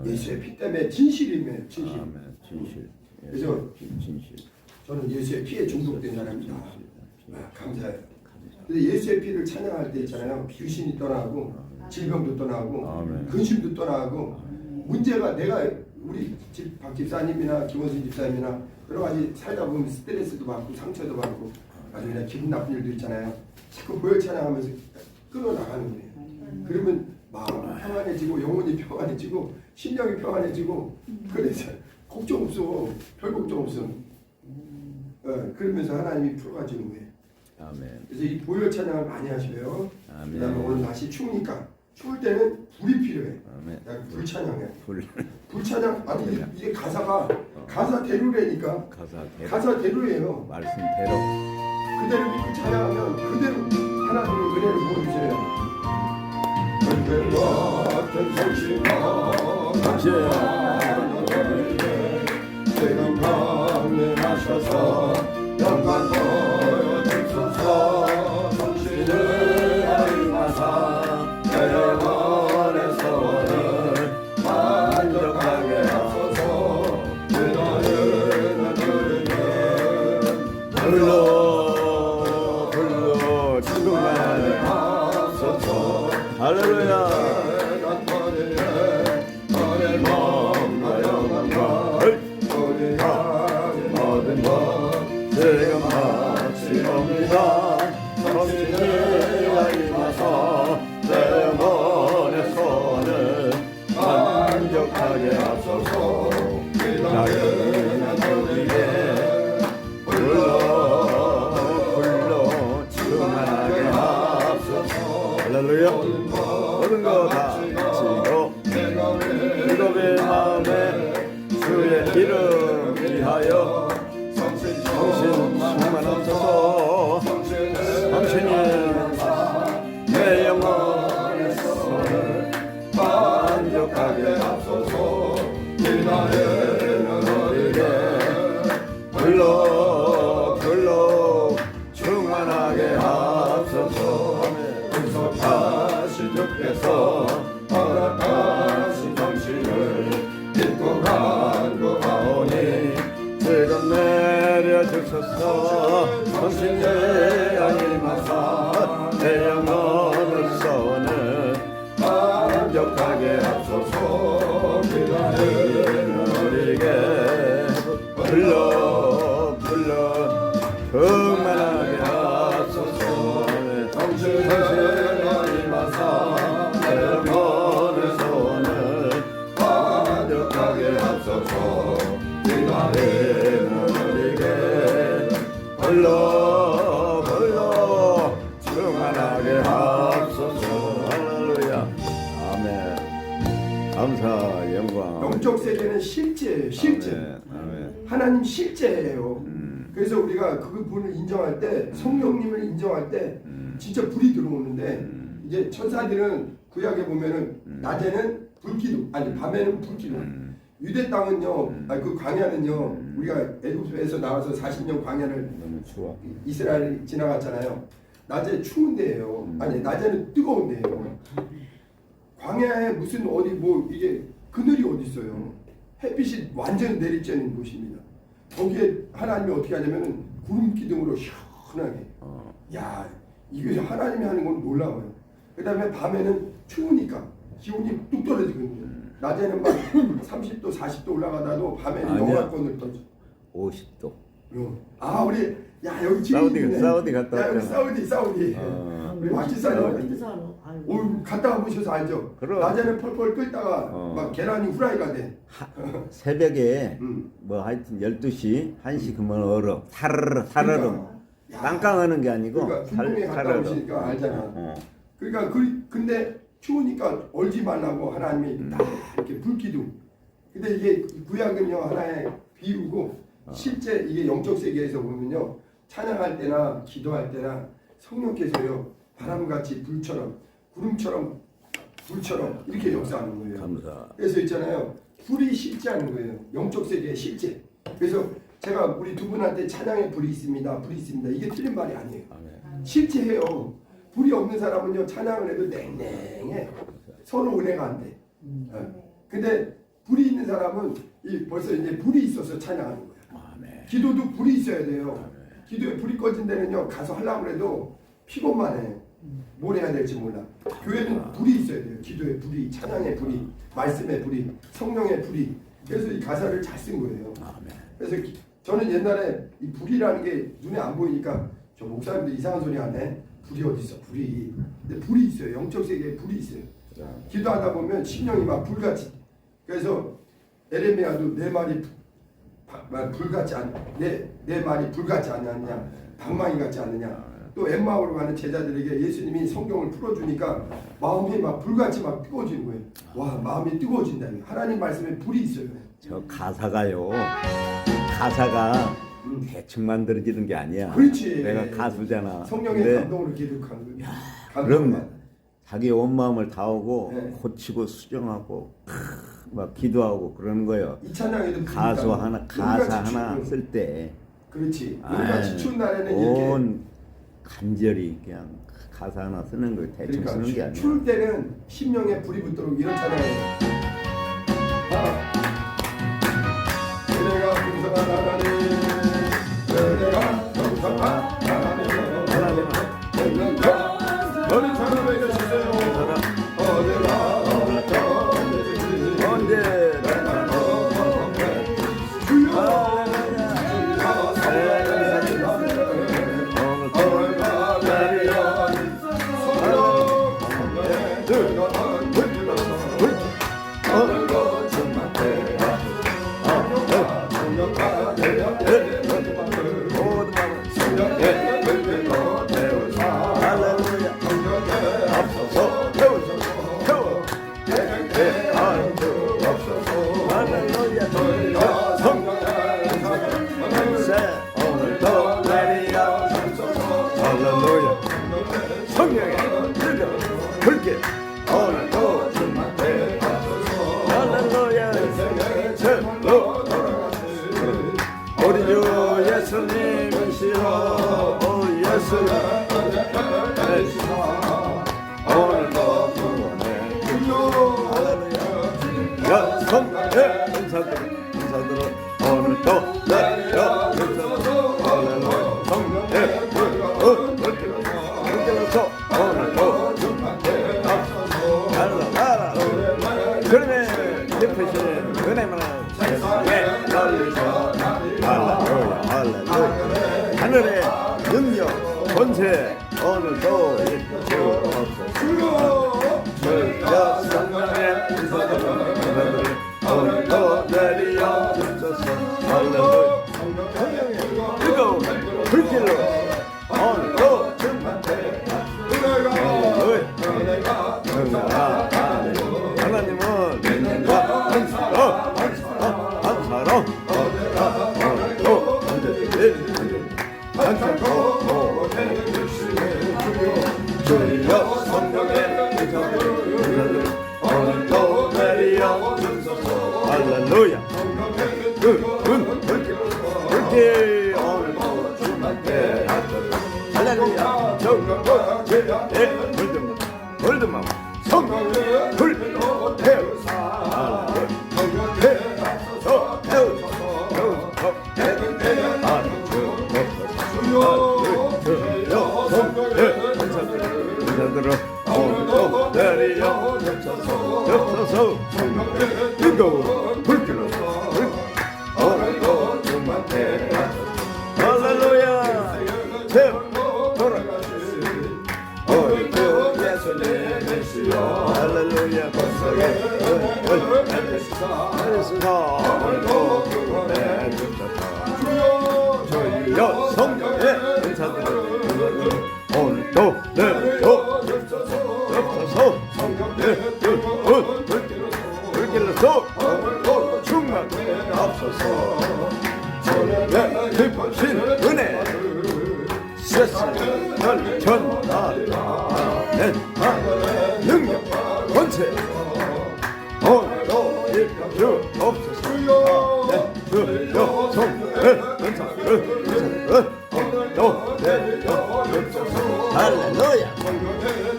예수의 피 때문에 진실이면 진실. 아멘. 진실. 그래서 진실. 저는 예수의 피에 중독된 사람입니다. 감사해요. 근데 예수의 피를 찬양할 때 있잖아요. 귀신이 떠나고 질병도 떠나고 아멘. 근심도 떠나고 문제가 내가 우리 집 박 집사님이나 김원순 집사님이나 여러 가지 살다 보면 스트레스도 받고 상처도 받고 아주 그냥 기분 나쁜 일도 있잖아요. 자꾸 보혈 찬양하면서 끌어나가는 거예요. 그러면 마음 평안해지고 영혼이 평안해지고 심령이 평안해지고 그래서 걱정 없어. 별 걱정 없어. 그러면서 하나님이 풀어가지는 거예요. 아멘. 그래서 이 보혈 찬양을 많이 하셔요. 아멘. 그다음에 오늘 날씨 추우니까 추울 때는 불이 필요해. 아멘. 불 찬양해. 불 찬양 아니 이게 가사가 가사대로라니까. 가사대로예요. 말씀대로. 그대로 믿고 찬양하면 그대로 하나님의 은혜를 보여주세요. 그대로 같은 성신과 지금 강림하셔서 영광 보여주소서. 성신을 알마사 내 영혼의 소원을 만족하게 하소서. 그날은 불러 충만하게 하소서. 할렐루야. 모든 것 지금 마치옵니다. 성신이 임하사 내 영혼의 소원을 만족하게 하소서. 나는 우리에게 불러 충만하게 하소서. 할렐루야. 모든 것 다치고 일곱의 마음에 주의 이름 위하여 성신 충만하소서. 성신이 내 영혼의 소원을 만족하게 하소서. 이날에는 우리에게 불러 충만하게 하소서. 은속하신 주께서 허락하신 성신을 믿고 간구하오니 지금 내려주소서. 성신의 임하사 내 영혼의 소원을 만족하게 하소서. 그날은 우리에게 불러 충만하게 하소서. 성신의 임하사 내 영혼의 소원을 만족하게 하소서. 그날에는 우리에게 불러 충만하게 하소서. 할렐루야. 아멘. 감사 영광. 영적 세계는 실제예요. 실제. 아멘. 하나님 실제예요. 그래서 우리가 그분을 인정할 때 성령님을 인정할 때 진짜 불이 들어오는데 이제 천사들은 구약에 보면은 낮에는 불기둥 아니 밤에는 불기둥. 유대 땅은요, 그 광야는요, 우리가 애굽에서 나와서 40년 광야를 이스라엘 지나갔잖아요. 낮에 추운 데예요. 아니 낮에는 뜨거운 데예요. 광야에 무슨 어디 뭐 이게 그늘이 어디 있어요? 햇빛이 완전 내리쬐는 곳입니다. 거기에 하나님이 어떻게 하냐면은 구름 기둥으로 시원하게. 야, 이게 하나님이 하는 건 놀라워요. 그다음에 밤에는 추우니까 기온이 뚝 떨어지거든요. 낮에는 막 30도, 40도 올라가다도 밤에는 영하권을 떠죠. 50도. 아 우리 야 여기 사우디 갔다 야 여기 사우디. 우리 박지사님 갔다 와보셔서 알죠? 그럼. 낮에는 펄펄 끓다가 막 계란이 후라이가 돼. 새벽에 뭐 하여튼 12시 1시 그러면 얼어. 살얼음. 깡깡하는 게 아니고 그러니까 중동에 갔다 오시니까 알잖아. 그러니까 근데 추우니까 얼지 말라고 하나님이 딱 이렇게 불기둥. 근데 이게 구약은요 하나의 비유고 실제 이게 영적 세계에서 보면요 찬양할 때나 기도할 때나 성령께서요 바람같이 불처럼 구름처럼 불처럼 이렇게 역사하는 거예요. 감사. 그래서 있잖아요 불이 실제하는 거예요. 영적 세계의 실제. 그래서 제가 우리 두 분한테 찬양의 불이 있습니다. 불이 있습니다. 이게 틀린 말이 아니에요. 실제해요. 불이 없는 사람은요 찬양을 해도 냉랭해. 서로 은혜가 안 돼. 근데 불이 있는 사람은 벌써 이제 불이 있어서 찬양하는 거예요. 아멘. 기도도 불이 있어야 돼요. 기도에 불이 꺼진 데는요 가서 하려고 해도 피곤만 해. 뭘 해야 될지 몰라. 교회는 불이 있어야 돼요. 기도에 불이, 찬양의 불이, 말씀의 불이, 성령의 불이. 그래서 이 가사를 잘 쓴 거예요. 아멘. 그래서 저는 옛날에 이 불이라는 게 눈에 안 보이니까 저 목사님들 이상한 소리 하네. 불이 어디 있어? 불이. 근데 불이 있어요. 영적 세계에 불이 있어요. 기도하다 보면 심령이 막 불같이. 그래서 에레미야도 내 말이 불같지 않, 내 말이 불같지 않느냐, 방망이 같지 않느냐. 또 엠마오로 가는 제자들에게 예수님이 성경을 풀어주니까 마음이 막 불같이 막 뜨거워지는 거예요. 와, 마음이 뜨거워진다. 하나님 말씀에 불이 있어요. 저 가사가요. 가사가 대충 만들어지는 게 아니야. 그렇지. 내가 가수잖아. 성령의 근데 감동으로 기록한 거예요. 그럼 자기 온 마음을 다하고 네. 고치고 수정하고 막 기도하고 그러는 거예요. 이 찬양에도 가수 하나 가사 하나 추운, 쓸 때 그렇지. 우리가 추운 날에는 이렇게 온 간절히 그냥 가사 하나 쓰는 거 대충 그러니까 쓰는 게 아니야. 추울 때는 심령에 불이 붙도록 이런 찬양을 해요. 그대가 풍성한 하나님, 그대가 풍성한 하나님, 너는 사람을 해주세요. 어제와 언제 성령의 뜨거 불길 오늘도 충만해 할렐루야 제로 우리 주 예수님이시여 오 예수님 오늘도 충만해 할렐루야 성령의 은사들은 오늘도 내려 할렐루야 성령의 불길 오늘도 할렐루야 그러면 깊으신 은혜만은 세상에 널리서 할렐루야 할렐루야 하늘의 능력 권세 오늘도 주옵소서 주여 성령의 인사들을 오늘도 내리어 주소서 할렐루야 성령의 뜨거운 불길로 오늘도 하나님은 내가 한사람 오늘도 한사람 주여 성령의 인사들 오늘도 내리어 주소서 할렐루야 불길 오늘도 주님께 할렐루야 물들만 성령 불로 태우사 인사들은 오늘도 내리어 겹쳐서 뜨거운 불길로 오늘도 주님께 할렐루야 돌아가시 오늘도 예수님이시여 할렐루야 권속에 하시사 오늘도 내주셨다 주여 성령의 인사들을 오늘도 내려 겹쳐서 성령의 뜨거운 불길로서 오늘도 충만해 앞서서 주님의 기쁘신 은혜 세상을 전하는 능력과 권세 오늘도 일평주 없으시오 주여 성령의 은사를 오늘도 내려 주소서 할렐루야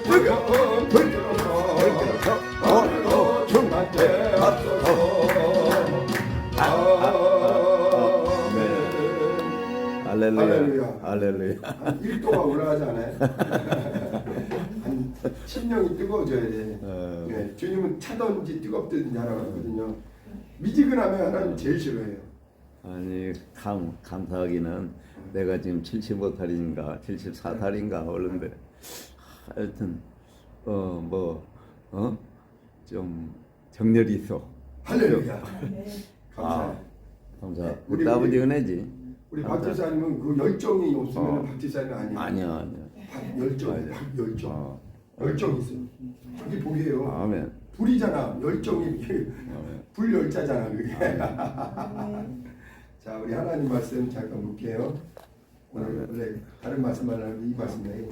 뜨거운 불길로서 오늘도 충만해 할렐루야. 할렐루야. 한 1도가 올라가지 않아요? 한 심령이 뜨거워져야 돼. 네, 주님은 차든지 뜨겁든지 하라고 했거든요. 미지근하면 하나님 제일 싫어해요. 아니 감사하기는 내가 지금 75살인가 74살인가 오는데 하여튼 좀 정열이 있어. 할렐루야. 아, 감사해요. 감사. 우리- 우리 아버지 은혜지. 우리 박지사님은 그 열정이 없으면 어. 박지사님 아니에요. 아니야. 열정, 맞아. 열정. 열정이 있어요. 그게 복이에요. 아멘. 불이잖아. 열정이 아멘. 불열자잖아 그게. 자, 우리 하나님 말씀 잠깐 볼게요. 오늘 원래 다른 말씀 하려는데 이 말씀이에요.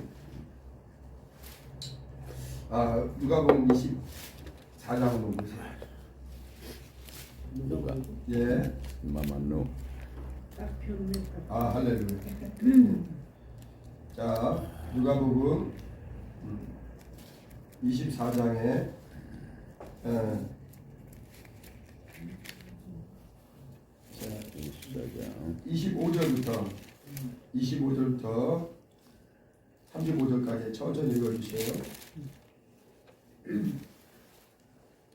누가복음 24장 한번 보세요. 누가? 예. 마만노. 할렐루야. 자, 누가복음 24장에 25절부터 35절까지 천천히 읽어주세요.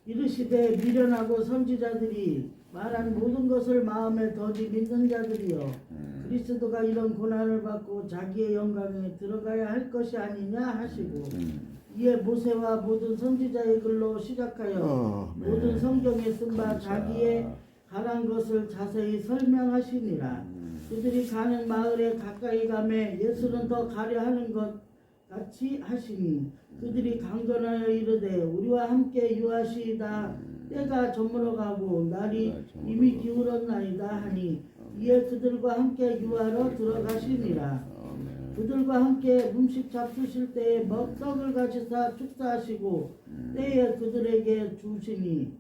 이르시되 미련하고 선지자들이 말한 모든 것을 마음에 더디 믿는 자들이여 그리스도가 이런 고난을 받고 자기의 영광에 들어가야 할 것이 아니냐 하시고 이에 모세와 모든 선지자의 글로 시작하여 모든 성경에 쓴 바 자기의 가란 것을 자세히 설명하시니라. 그들이 가는 마을에 가까이 가매 예수는 더 가려 하는 것 같이 하시니 그들이 강건하여 이르되 우리와 함께 유하시이다. 때가 저물어 가고 날이 이미 기울었나이다 하니 이에 그들과 함께 유하러 들어가시니라. 그들과 함께 음식 잡수실 때에 떡을 가지사 축사하시고 때에 그들에게 주시니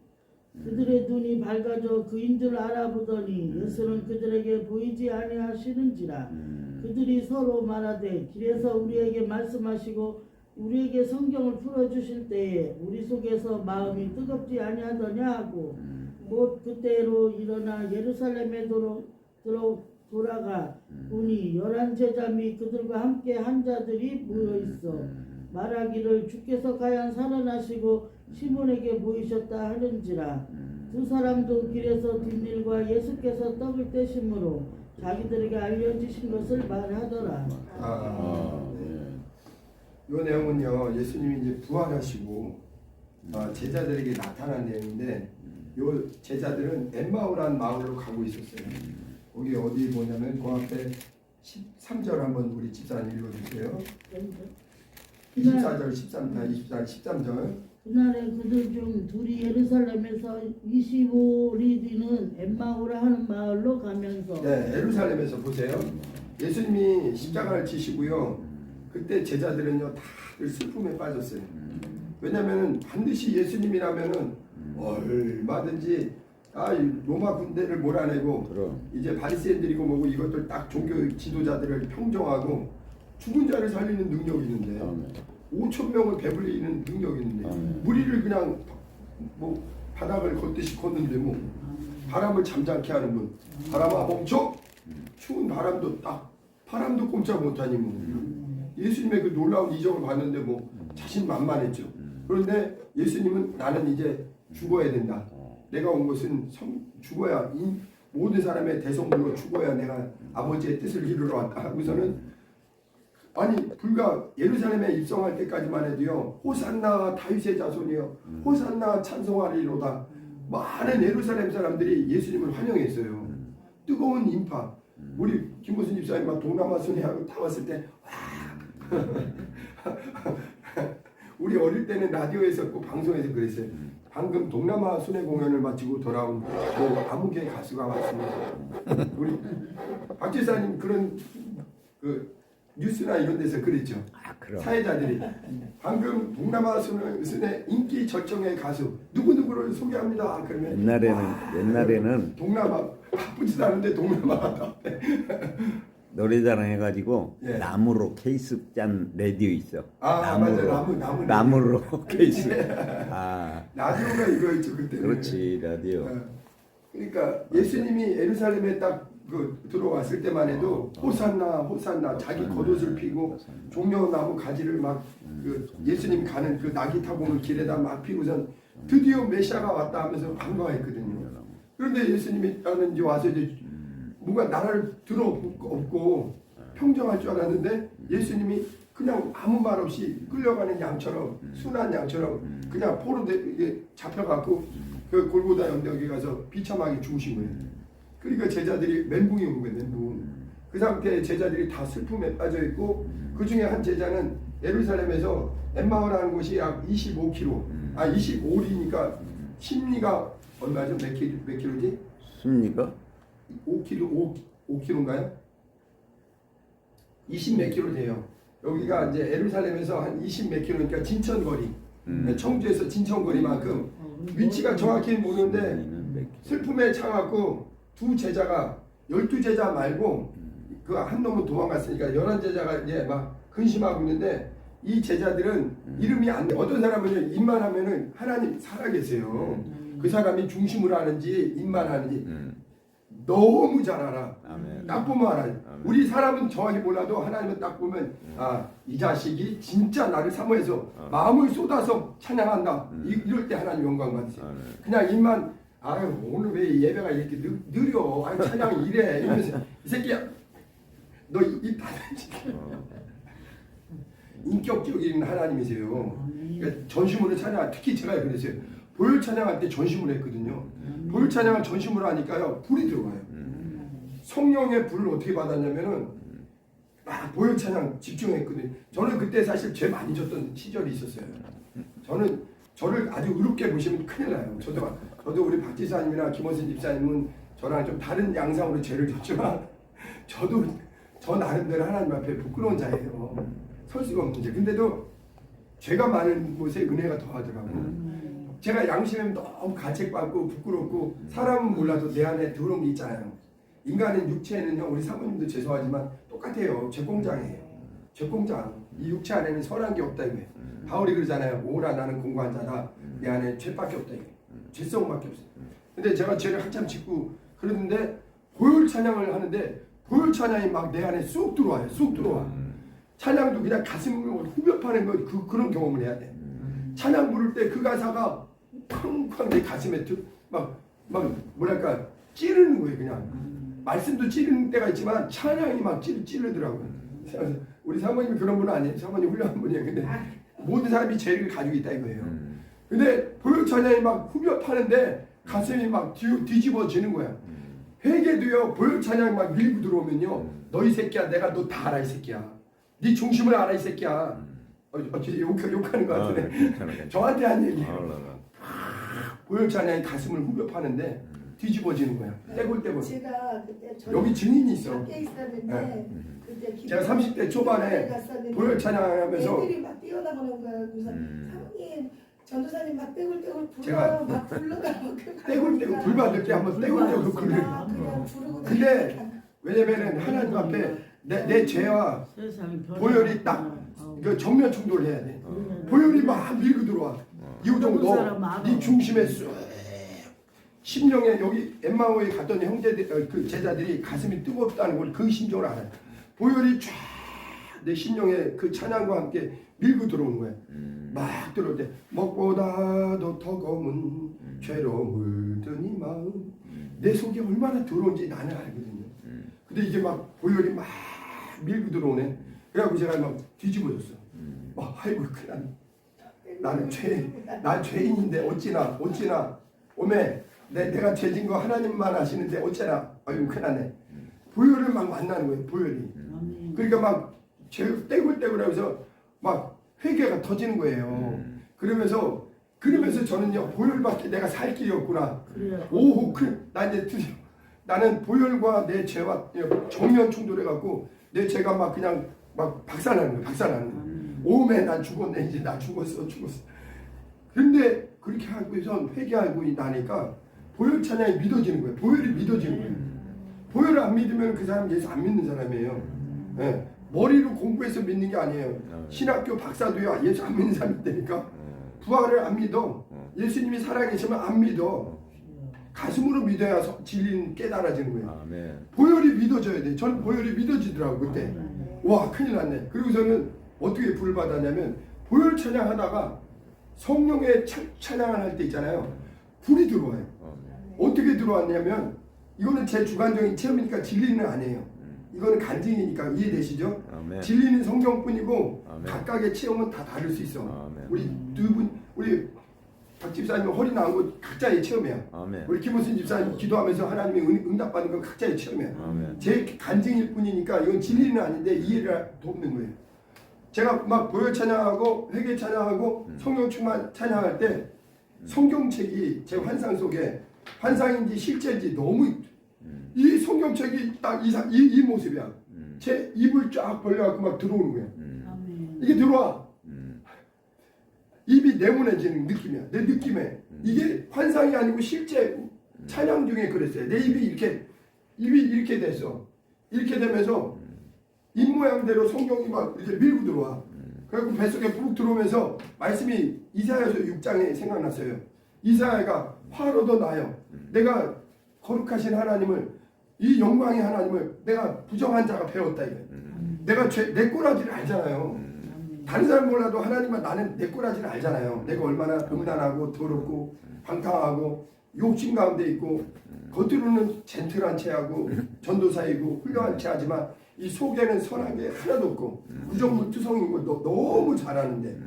그들의 눈이 밝아져 그인 줄 알아보더니 예수는 그들에게 보이지 아니하시는지라. 그들이 서로 말하되 길에서 우리에게 말씀하시고 우리에게 성경을 풀어주실 때에 우리 속에서 마음이 뜨겁지 아니하더냐 하고 곧 그때로 일어나 예루살렘에 돌아가 보니 11제자 및 그들과 함께 한 자들이 모여있어 말하기를 주께서 과연 살아나시고 시몬에게 보이셨다 하는지라. 두 사람도 길에서 뒷일과 예수께서 떡을 떼심으로 자기들에게 알려주신 것을 말하더라. 이 내용은요, 예수님이 이제 부활하시고 제자들에게 나타난 내용인데, 이 제자들은 엠마오라는 마을로 가고 있었어요. 거기 어디 보냐면 그 앞에 13절 한번 우리 집사님 읽어주세요. 24절, 13절. 그날에 그들 중 둘이 예루살렘에서 25리 뒤는 엠마오라 하는 마을로 가면서 네, 예루살렘에서 보세요. 예수님이 십자가를 지시고요. 그때 제자들은요 다들 슬픔에 빠졌어요. 왜냐면은 반드시 예수님이라면은 얼마든지 로마 군대를 몰아내고 그럼. 이제 바리새인들이고 뭐고 이것들 딱 종교 지도자들을 평정하고 죽은 자를 살리는 능력이 있는데 5천 명을 배불리는 능력이 있는데 무리를 그냥 뭐 바닥을 걷듯이 걷는데 뭐 바람을 잠잠케 하는 분, 바람아 멈춰! 추운 바람도 딱 바람도 꼼짝 못하니 뭐 예수님의 그 놀라운 이적을 봤는데 뭐 자신만만했죠. 그런데 예수님은 나는 이제 죽어야 된다. 내가 온 것은 죽어야 모든 사람의 대성물로 죽어야 내가 아버지의 뜻을 이루러 왔다 하고서는 아니 불과 예루살렘에 입성할 때까지만 해도요 호산나 다윗의 자손이여 호산나 찬송하리로다 많은 예루살렘 사람들이 예수님을 환영했어요. 뜨거운 인파. 우리 김무순 집사님 막 동남아 순회하고 다 왔을 때 와. 우리 어릴 때는 라디오에서 꼭 방송에서 그랬어요. 방금 동남아 순회 공연을 마치고 돌아온 아무개 가수가 왔습니다. 우리 박 지사님 그런 그 뉴스나 이런 데서 그랬죠. 그럼. 사회자들이 방금 동남아 순회 인기 절정의 가수 누구누구를 소개합니다. 그러면 옛날에는 동남아 바쁘지도 않은데 동남아 갔다. 노래자랑 해가지고 예. 나무로 케이스 짠 라디오 있어. 맞아요. 나무로 케이스. 라디오가 이거였죠 그때. 그렇지 라디오. 그러니까 예수님이 예루살렘에 딱 들어왔을 때만 해도 호산나 호산나 자기 겉옷을 피고 종려나무 가지를 막 예수님 가는 그 나귀 타고 오는 길에다 막 피고선 드디어 메시아가 왔다 하면서 반가워했거든요. 그런데 예수님이 이제 와서 이제 뭔가 나라를 들어엎고 평정할 줄 알았는데 예수님이 그냥 아무 말 없이 끌려가는 양처럼 순한 양처럼 그냥 포로 잡혀갖고 그 골고다 언덕에 가서 비참하게 죽으신 거예요. 그러니까 제자들이 멘붕이 온 거예요. 멘붕. 그 상태에 제자들이 다 슬픔에 빠져 있고 그 중에 한 제자는 예루살렘에서 엠마오라는 곳이 약 25km, 25리니까 심리가 얼마죠? 몇 킬로지? 십니까? 5km인가요? 20 몇 킬로 돼요. 여기가 이제 예루살렘에서 한 20 몇 킬로니까 진천거리, 청주에서 진천거리만큼 위치가 정확히 모르는데 슬픔에 차갖고 두 제자가 12제자 말고 그 한 놈은 도망갔으니까 11제자가 이제 막 근심하고 있는데 이 제자들은 이름이 안 돼. 어떤 사람은 입만 하면은 하나님 살아계세요. 그 사람이 중심으로 하는지 입만 하는지 너무 잘 알아. 아멘. 딱 보면 알아요. 우리 사람은 정확히 몰라도 하나님은 딱 보면 이 자식이 진짜 나를 사모해서 마음을 쏟아서 찬양한다. 이럴 때 하나님 영광 받으세요. 그냥 입만 아유 오늘 왜 예배가 이렇게 느려? 아유 찬양이 이래. 이러면서 이 새끼야 너 입 닫아지. 인격적인 하나님이세요. 그러니까 전심으로 찬양, 특히 제가 그랬어요. 보혈 찬양할 때 전심으로 했거든요. 보혈 찬양을 전심으로 하니까요 불이 들어와요. 성령의 불을 어떻게 받았냐면은 보혈 찬양 집중했거든요. 저는 그때 사실 죄 많이 졌던 시절이 있었어요. 저는 저를 아주 의롭게 보시면 큰일 나요. 저도 우리 박 지사님이나 김원순 집사님은 저랑 좀 다른 양상으로 죄를 졌지만 저도 저 나름대로 하나님 앞에 부끄러운 자예요. 설 수가 없는 자. 근데도 죄가 많은 곳에 은혜가 더하더라고요. 제가 양심에 너무 가책받고 부끄럽고 사람은 몰라도 내 안에 들어온 게 있잖아요. 인간의 육체에는요, 우리 사모님도 죄송하지만 똑같아요. 죄공장이에요. 죄공장. 이 육체 안에는 선한 게 없다 이거예요. 바울이 그러잖아요. 오라 나는 공고한 자다. 내 안에 죄밖에 없다 이거예요. 죄성밖에 없어요. 근데 제가 죄를 한참 짓고 그러는데 보혈 찬양을 하는데 보혈 찬양이 막 내 안에 쑥 들어와요. 쑥 들어와. 찬양도 그냥 가슴을 후벼 파는 거 그런 경험을 해야 돼. 찬양 부를 때 그 가사가 쾅쾅 내 가슴에 막 뭐랄까 찌르는 거예요. 그냥 말씀도 찌르는 때가 있지만 찬양이 막 찌르더라고요. 우리 사모님이 그런 분은 아니에요. 사모님 훌륭한 분이에요. 근데 모든 사람이 죄를 가지고 있다 이거예요. 근데 보혈 찬양이 막 후벼 파는데 가슴이 막 뒤집어지는 거야. 회개도요 보혈 찬양이 막 밀고 들어오면요 너 이 새끼야 내가 너 다 알아 이 새끼야. 네 중심을 알아 이 새끼야. 욕하는 것 같은데 저한테 한 얘기예요. 보혈 찬양이 가슴을 후벼 파는데 뒤집어지는 거야. 떼굴떼굴. 제가 그때 여기 증인이 있어. 밖에 있었는데 그때 제가 30대 초반에 보혈 찬양하면서 애들이 막 뛰어나가는 거야. 그래서 사모님 전도사님 막 떼굴떼굴 제가 불러 막 불러가고 떼굴떼굴 불 받을 때 한번 떼굴떼굴 그래요. 그냥 부르고 근데 왜냐면은 하나님 앞에 내 죄와 보혈이 딱 그 정면 충돌을 해야 돼. 보혈이 막 밀고 들어와. 이우정 너네 중심에 쑥 심령에 여기 엠마오에 갔던 형제들 그 제자들이 가슴이 뜨겁다는 걸 그 심정을 알아요. 보혈이 쫙 내 심령에 그 찬양과 함께 밀고 들어오는 거야. 막 들어올 때 먹보다도 더 검은 죄로 물든 이 마음 내 속에 얼마나 더러운지 나는 알거든요. 근데 이게 막 보혈이 막 밀고 들어오네. 그래갖고 제가 막 뒤집어졌어. 아이고 큰일 난 죄인인데 어찌나 오메 내가 죄진 거 하나님만 아시는데 어째나 아이고 큰일 나네. 보혈을 막 만나는 거예요. 보혈이. 그러니까 막 죄 떼굴떼굴 하면서 막 회개가 터지는 거예요. 그러면서 저는요 보혈밖에 내가 살 길이 없구나. 오호 나 이제 드디어 나는 보혈과 내 죄와 정면 충돌해갖고 내 죄가 막 그냥 막 박살나는 거예요. 박살나는 거예요. 오메 난 죽었네 이제 나 죽었어. 근데 그렇게 하고서 회개하고 나니까 보혈 찬양이 믿어지는 거예요. 보혈이 믿어지는 거예요. 보혈을 안 믿으면 그 사람 예수 안 믿는 사람이에요. 네. 머리로 공부해서 믿는 게 아니에요. 신학교 박사도요 예수 안 믿는 사람이 있다니까. 부활을 안 믿어. 예수님이 살아계시면 안 믿어. 가슴으로 믿어야 진리는 깨달아지는 거예요. 아멘. 보혈이 믿어져야 돼. 저는 보혈이 믿어지더라고 그때. 와 큰일 났네. 그리고서는 어떻게 불 받았냐면 보혈 찬양하다가 성령의 찬양을 할 때 있잖아요. 불이 들어와요. 어떻게 들어왔냐면 이거는 제 주관적인 체험이니까 진리는 아니에요. 이거는 간증이니까 이해되시죠? 아멘. 진리는 성경뿐이고 아멘. 각각의 체험은 다 다를 수 있어. 아멘. 우리 두 분, 우리 박 집사님 허리 나온 거 각자의 체험이야. 아멘. 우리 김호순 집사님 기도하면서 하나님의 응답받는 건 각자의 체험이야. 아멘. 제 간증일 뿐이니까 이건 진리는 아닌데 이해를 돕는 거예요. 제가 막 보혈 찬양하고 회개 찬양하고 성령 충만 찬양할 때 성경책이 제 환상 속에 환상인지 실제인지 너무 이 성경책이 딱 이 모습이야. 제 입을 쫙 벌려갖고 막 들어오는 거야. 아멘. 이게 들어와. 입이 네모내지는 느낌이야. 내 느낌에 이게 환상이 아니고 실제 찬양 중에 그랬어요. 내 입이 이렇게 됐어. 이렇게 되면서 입 모양대로 성경이 막 이렇게 밀고 들어와. 그래갖고 뱃속에 푹 들어오면서 말씀이 이사야서 6장에 생각났어요. 이사야가 화로도 나요. 내가 거룩하신 하나님을 이 영광의 하나님을 내가 부정한 자가 배웠다 이거. 내가 내 꼬라지를 알잖아요. 다른 사람 몰라도 하나님은 나는 내 꼬라지를 알잖아요. 내가 얼마나 음란하고 더럽고 방탕하고 욕심 가운데 있고 겉으로는 젠틀한 체하고 전도사이고 훌륭한 체하지만 이 속에는 선한 게 하나도 없고 부정무투성인 거 너무 잘하는데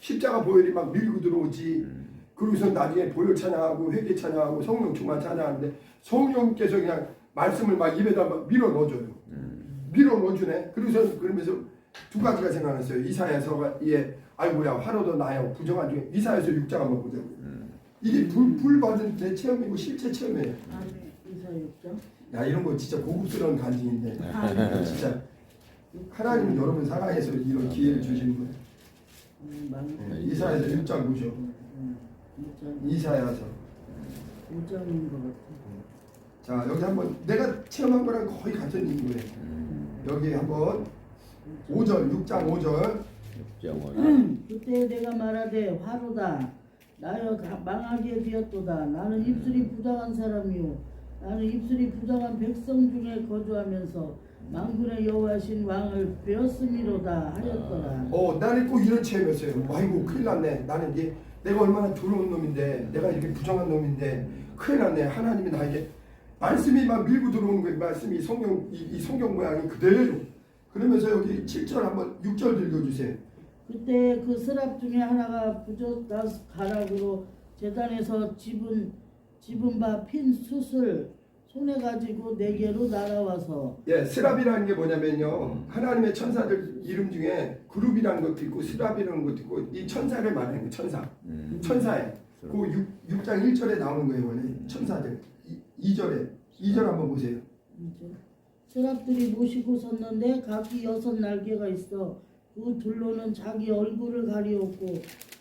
십자가 보혈이 막 밀고 들어오지. 그러고서 나중에 보혈 찬양하고 회개 찬양하고 성령 충만 찬양하는데 성령께서 그냥 말씀을 막 입에다 막 밀어 넣어줘요. 밀어 넣어주네. 그러면서 두 가지가 생각났어요. 이사야서가 아이고야 화로도 나요. 부정한 중에 이사야서 6장 한번 보자고요. 이게 불 받은 내 체험이고 실제 체험이에요. 아멘. 이사였죠? 야 이런 거 진짜 고급스러운 간증인데 진짜 하나님은 여러분 사랑해서 이런 기회를 주시는 거예요. 이사야서 6장 보죠. 이사야서 5장인 것 같아. 자 여기 한번 내가 체험한 거랑 거의 같은 얘기예요. 여기 한번 5절 6장 5절 그때 내가 말하되 화로다 나여 망하게 되었도다. 나는 입술이 부정한 사람이요 나는 입술이 부정한 백성 중에 거주하면서 만군의 여호와신 왕을 배웠음이로다 하였더라. 나는 꼭 이런 체험이었어요. 아이고 큰일 났네. 나는 이제 내가 얼마나 더러운 놈인데 내가 이렇게 부정한 놈인데 큰일 났네. 하나님이 나에게 말씀이 막 밀고 들어오는 거예요. 말씀이 성경 이 성경 모양이 그대로. 그러면서 여기 7절 한번 6절 읽어주세요. 그때 그 스랍 중에 하나가 부젓가 가락으로 제단에서 집은 바 핀 숯을 손에 가지고 내게로 날아와서 스랍이라는 게 뭐냐면요. 하나님의 천사들 이름 중에 그룹이라는 것도 있고 스랍이라는 것도 있고 이 천사를 말하는 거예요. 천사에 그 6장 1절에 나오는 거예요. 원래 천사들 2절 한번 보세요. 스랍들이 모시고 섰는데 각기 6날개가 있어 그 둘로는 자기 얼굴을 가리었고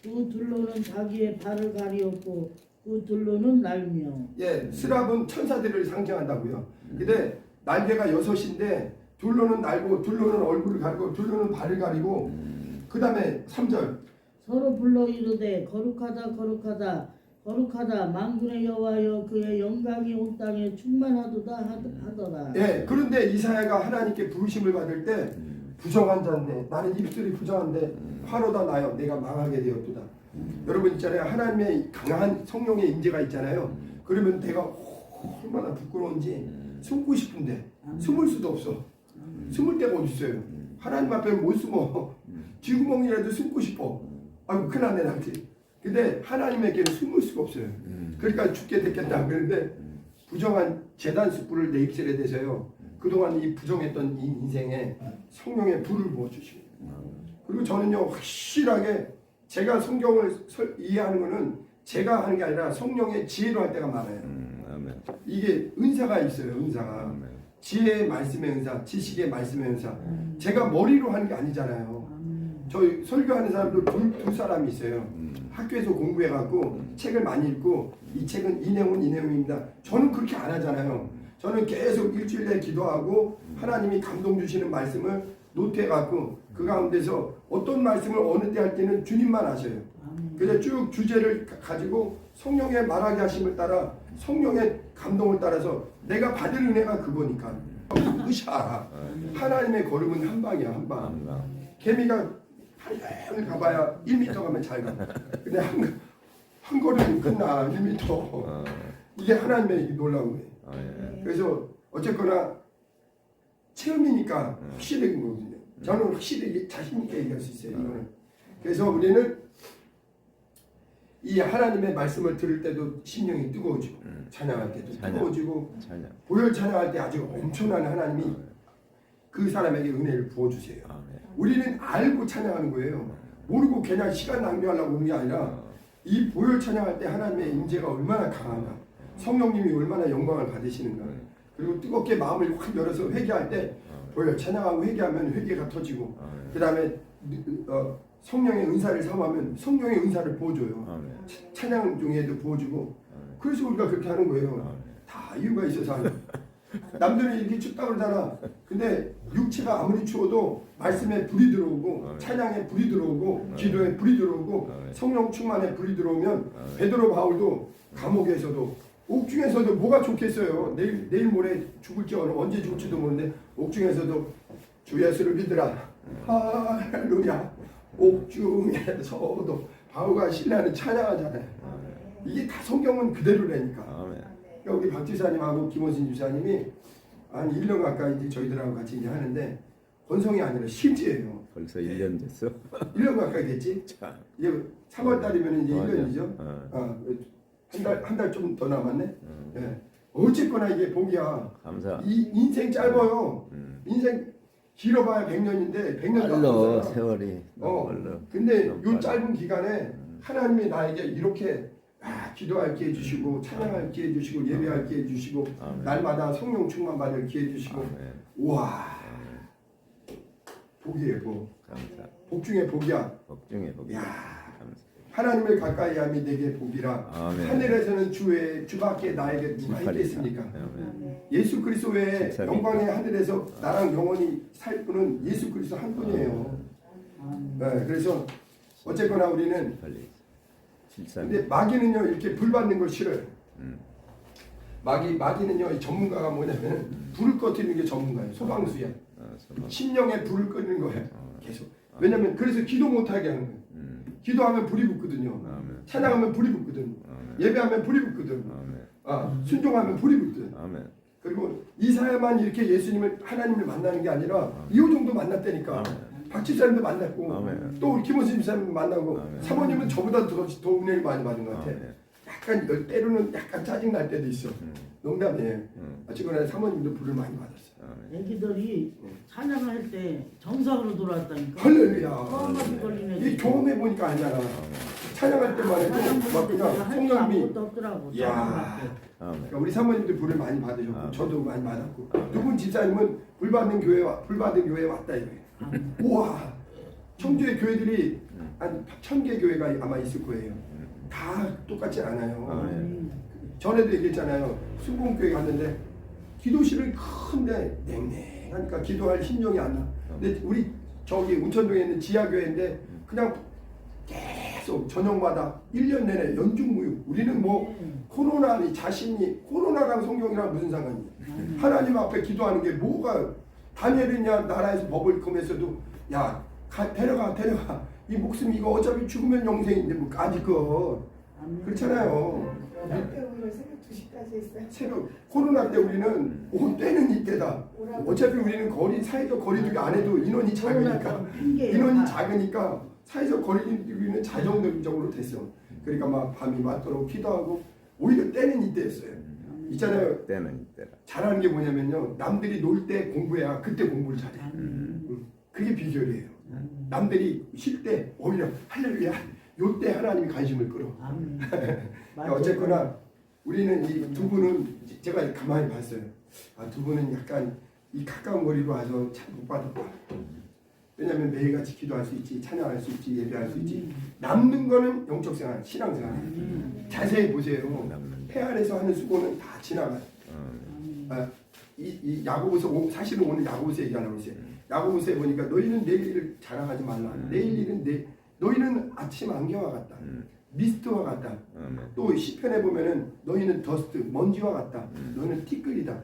그 둘로는 자기의 발을 가리었고 그 둘로는 날며 스랍은 천사들을 상징한다고요. 근데 날개가 6인데 둘로는 날고 둘로는 얼굴을 가리고 둘로는 발을 가리고 그 다음에 3절 서로 불러 이르되 거룩하다 거룩하다 거룩하다 만군의 여호와여 그의 영광이 온 땅에 충만하도다 하더라. 그런데 이사야가 하나님께 부르심을 받을 때 부정한 자인데 나는 입술이 부정한데 화로다 나요. 내가 망하게 되었도다. 여러분 있잖아요. 하나님의 강한 성령의 임재가 있잖아요. 그러면 내가 얼마나 부끄러운지 숨고 싶은데 숨을 수도 없어. 숨을 데가 어디 있어요. 하나님 앞에 못 숨어. 쥐구멍이라도 숨고 싶어. 아이고 큰일 났네 나한테. 근데 하나님에게는 숨을 수가 없어요. 그러니까 죽게 됐겠다. 그런데 부정한 제단 숯불을 내 입술에 대서요. 그동안 이 부정했던 이 인생에 성령의 불을 부어주시고 그리고 저는요 확실하게 제가 성경을 이해하는 거는 제가 하는 게 아니라 성령의 지혜로 할 때가 많아요. 이게 은사가 있어요. 은사가 지혜의 말씀의 은사, 지식의 말씀의 은사. 제가 머리로 하는 게 아니잖아요. 저희 설교하는 사람도 두 사람이 있어요. 학교에서 공부해갖고 책을 많이 읽고 이 책은 이 내용입니다. 저는 그렇게 안 하잖아요. 저는 계속 일주일에 기도하고 하나님이 감동 주시는 말씀을 노트해갖고 그 가운데서 어떤 말씀을 어느 때 할 때는 주님만 아셔요. 그래서 쭉 주제를 가지고 성령의 말하게 하심을 따라 성령의 감동을 따라서 내가 받을 은혜가 그거니까 으쌰 하나님의 걸음은 한 방이야 한 방. 개미가 한양을 가봐야 1m 가면 잘 가. 근데 한 걸음이 끝나 1m. 이게 하나님의 놀라운 거예요. 그래서 어쨌거나 체험이니까 확실한 거거든요. 저는 확실히 자신 있게 얘기할 수 있어요. 이거는. 그래서 우리는 이 하나님의 말씀을 들을 때도 심령이 뜨거워지고 찬양할 때도 뜨거워지고 보혈 찬양할 때 아주 엄청난 하나님이 그 사람에게 은혜를 부어주세요. 우리는 알고 찬양하는 거예요. 모르고 그냥 시간 낭비하려고 하는 게 아니라 이 보혈 찬양할 때 하나님의 임재가 얼마나 강한가, 성령님이 얼마나 영광을 받으시는가. 그리고 뜨겁게 마음을 확 열어서 회개할 때 보혈 찬양하고 회개하면 회개가 터지고 그 다음에 성령의 은사를 사모하면 성령의 은사를 부어줘요. 찬양 중에도 부어주고 그래서 우리가 그렇게 하는 거예요. 다 이유가 있어서 하는 거예요. 남들은 이렇게 춥다 그러잖아. 근데 육체가 아무리 추워도 말씀에 불이 들어오고 찬양에 불이 들어오고 기도에 불이 들어오고 성령 충만에 불이 들어오면 베드로 바울도 감옥에서도 옥중에서도 뭐가 좋겠어요. 내일 모레 죽을지 언제 죽을지도 모르는데 옥중에서도 주 예수를 믿으라 할렐루야. 옥중에서도 바울과 신라는 찬양하잖아요. 이게 다 성경은 그대로라니까. 그러니까 우리 박 지사님하고 김원신 주사님이 한 1년 가까이 이제 저희들하고 같이 이제 하는데 건성이 아니라 실제예요. 벌써 1년 됐어? 1년 가까이 됐지? 이제 3월 달이면 이제 1년이죠. 한 달 좀 더 남았네. 예. 어쨌거나 이게 복이야. 감사. 이 인생 짧아요. 인생 길어봐야 100년인데 100년도 빨라 세월이. 빨라. 근데 너무 요 짧은 기간에 하나님이 나에게 이렇게 기도할 기회 주시고 찬양할 기회 주시고 예배할 기회 주시고 날마다 성령 충만 받을 기회 주시고 우와 복이에요 복. 감사. 복 중에 복이야. 복 중에 복이야. 감사. 하나님을 가까이함이 내게 복이라. 아멘. 하늘에서는 주밖에 나에게 누가 있겠습니까? 예수 그리스도 외에 영광의 하늘에서 나랑 영원히 살 분은 예수 그리스도 한 분이에요. 네, 그래서 어쨌거나 우리는 근데 마귀는요 이렇게 불 받는 걸 싫어요. 마귀는요 전문가가 뭐냐면 불을 꺼뜨리는 게 전문가예요. 소방수야. 심령에 불을 끄는 거예요. 계속. 왜냐면 그래서 기도 못하게 하는 거예요. 기도하면 불이 붙거든요. 찬양하면 불이 붙거든. 예배하면 불이 붙거든. 순종하면 불이 붙거든. 그리고 이사야만 이렇게 예수님을 하나님을 만나는 게 아니라 이호정도 만났다니까. 박지사님도 만났고 또 우리 김원신 집사님도 만나고 사모님은 저보다 더 은혜를 많이 받은 것 같아. 약간 때로는 약간 짜증 날 때도 있어. 농담이에요. 어쨌거나 사모님도 불을 많이 받았어. 애기들이 찬양할 때 정상으로 돌아왔다니까. 할렐루야. 처음에 걸린 이 경험해 보니까 알잖아. 찬양할 때만 해도 막 그냥 성령님이 아무것도 없더라고. 야. 그러니까 우리 사모님도 불을 많이 받으셨고 저도 많이 받았고 두 분 집사님은 불 받은 교회에 왔다 이거예요. 우와. 청주의 교회들이 한 1000개 교회가 아마 있을 거예요. 다 똑같지 않아요. 전에도 얘기했잖아요. 순공교회 갔는데 기도실은 큰데 냉랭하니까 기도할 심정이 안 나. 근데 우리 저기 운천동에 있는 지하교회인데 그냥 계속 저녁마다 1년 내내 연중무휴. 우리는 뭐 코로나니 자신이 코로나랑 성경이랑 무슨 상관이야. 하나님 앞에 기도하는 게 뭐가 다니엘이냐 나라에서 법을 금했어도 야 데려가 이 목숨 이거 어차피 죽으면 영생인데 뭐 아직 그렇잖아요. 오늘 새벽 2시까지 했어요. 새벽 코로나 때 우리는 때는 이때다. 어차피 우리는 사회적 거리두기 안 해도 인원이 작으니까 사회적 거리두기는 자정적으로 됐어. 그러니까 막 밤이 맞도록 기도하고 오히려 때는 이때였어요. 있잖아요. 때는 이때라. 잘하는 게 뭐냐면요. 남들이 놀 때 공부해야 그때 공부를 잘해. 그게 비결이에요. 남들이 쉴 때 오히려 할렐루야. 요때 하나님이 관심을 끌어. 어쨌거나 우리는 이 두 분은 제가 가만히 봤어요. 두 분은 약간 이 가까운 거리로 와서 참 못 받았다. 왜냐하면 매일같이 기도할 수 있지, 찬양할 수 있지, 예배할 수 있지. 남는 거는 영적생활, 신앙생활. 자세히 보세요. 폐 안에서 하는 수고는 다 지나가요. 이 야고보서 사실은 오늘 야고보서 얘기하려고 했어요. 야고보서에 보니까 너희는 내일 일을 자랑하지 말라. 내일 일은 너희는 아침 안개와 같다. 미스트와 같다. 또 시편에 보면은 너희는 더스트 먼지와 같다. 너는 티끌이다.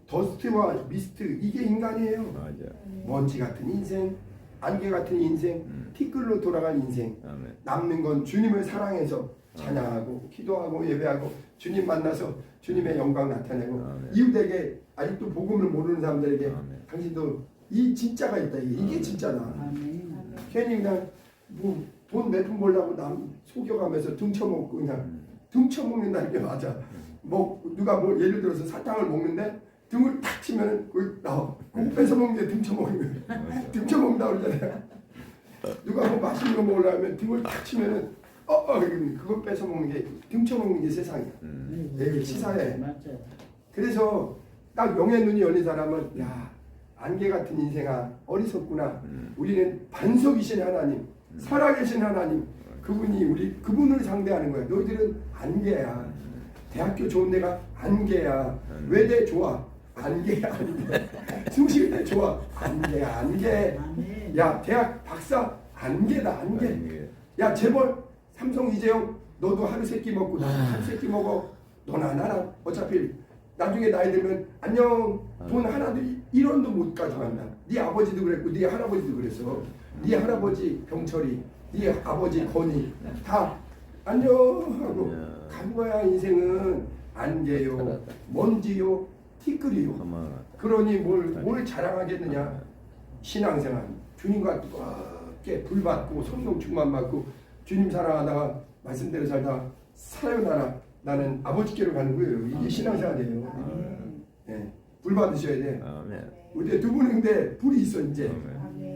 더스트와 미스트 이게 인간이에요. 맞아. 먼지 같은 인생, 안개 같은 인생, 티끌로 돌아간 인생. 아멘. 남는 건 주님을 사랑해서 찬양하고 기도하고 예배하고 주님 만나서 주님의 영광 나타내고 아멘. 이웃에게 아직도 복음을 모르는 사람들에게 아멘. 당신도 이 진짜가 있다. 이게 진짜다. 아멘. 괜히 그냥 뭐 돈 몇 푼 벌려고 남 속여가면서 등쳐먹고 그냥 등쳐먹는다는 게 맞아. 뭐 누가 뭐 예를 들어서 사탕을 먹는데 등을 탁 치면은 거기 나와. 꼭 뺏어 먹는 게 등쳐먹는 거야. 등쳐먹는다 그러잖아요. 누가 뭐 맛있는 거 먹으려면 등을 탁 치면은 그걸 뺏어 먹는 게 등쳐먹는 게 세상이야. 내 시사에. 맞아요. 그래서 딱 영의 눈이 열린 사람은 야 안개 같은 인생아 어리석구나. 우리는 반석이신 하나님, 살아계신 하나님, 그분을 상대하는 거야. 너희들은 안개야. 대학교 좋은 데가 안개야. 외대 좋아. 안개야 안개. 승시대 좋아. 안개야 안개. 아멘. 야 대학 박사 안개다 안개. 야 재벌 삼성 이재용 너도 하루 세끼 먹고 나도 하루 세끼 먹어. 너나 나나 어차피 나중에 나이 들면 안녕. 돈 하나도 1원도 못 가져간다. 네 아버지도 그랬고 네 할아버지도 그랬어. 네 할아버지 병철이, 네 아버지 건이 다 안녕 하고 간 거야. 인생은 안개요, 먼지요, 티끌이요. 그러니 뭘 자랑하겠느냐. 신앙생활 주님과 뜨겁게 불 받고 성령 충만 받고 주님 사랑하다가 말씀대로 살다가 사요나라 나는 아버지께로 가는 거예요. 이게 신앙생활이에요. 네, 불 받으셔야 돼. 우리 두 분은 근데 불이 있어 이제.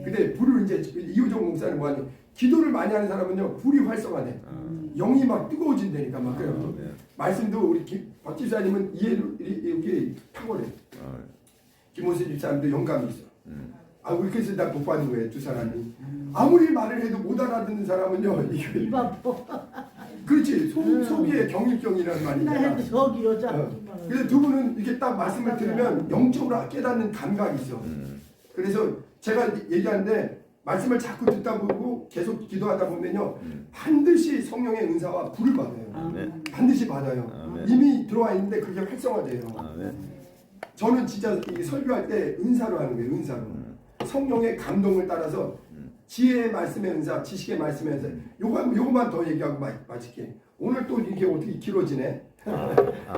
근데 불을 이제 이호정 목사는 뭐하니 기도를 많이 하는 사람은요 불이 활성화돼. 영이 막 뜨거워진다니까 막 그래요. 말씀도 우리 박 집사님은 이해를 이렇게 탁월해. 김호수 집사님도 영감이 있어. 우리 그래서 나 못 받는 거예요 두 사람이. 아무리 말을 해도 못 알아듣는 사람은요 입 아파. 그렇지 속이에 경일경이라는 말이 있잖아. 나한테 저기 여자. 그래서 두 분은 이렇게 딱 말씀을 들으면 영적으로 깨닫는 감각이 있어. 그래서 제가 얘기하는데 말씀을 자꾸 듣다 보고 계속 기도하다 보면요 반드시 성령의 은사와 불을 받아요. 반드시 받아요. 이미 들어와 있는데 그게 활성화돼요. 저는 진짜 이 설교할 때 은사로 하는 거예요. 은사로. 성령의 감동을 따라서 지혜의 말씀의 은사, 지식의 말씀의 은사. 요거만 더 얘기하고 마칠게. 오늘 또 이렇게 어떻게 길어지네.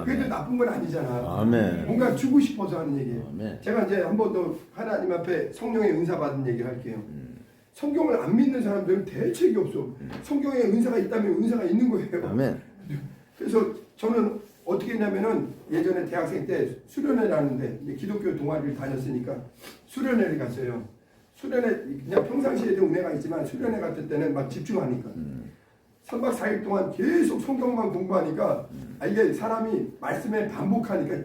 그래도 나쁜 건 아니잖아. 아멘. 뭔가 주고 싶어서 하는 얘기예요. 아멘. 제가 이제 한 번 더 하나님 앞에 성령의 은사 받은 얘기를 할게요. 성경을 안 믿는 사람들은 대책이 없어. 성경에 은사가 있다면 은사가 있는 거예요. 아멘. 그래서 저는 어떻게 했냐면은 예전에 대학생 때 수련회를 하는데 기독교 동아리를 다녔으니까 수련회를 갔어요. 수련회 그냥 평상시에도 은혜가 있지만 수련회 같을 때는 막 집중하니까 3박 4일 동안 계속 성경만 공부하니까 이게 사람이 말씀에 반복하니까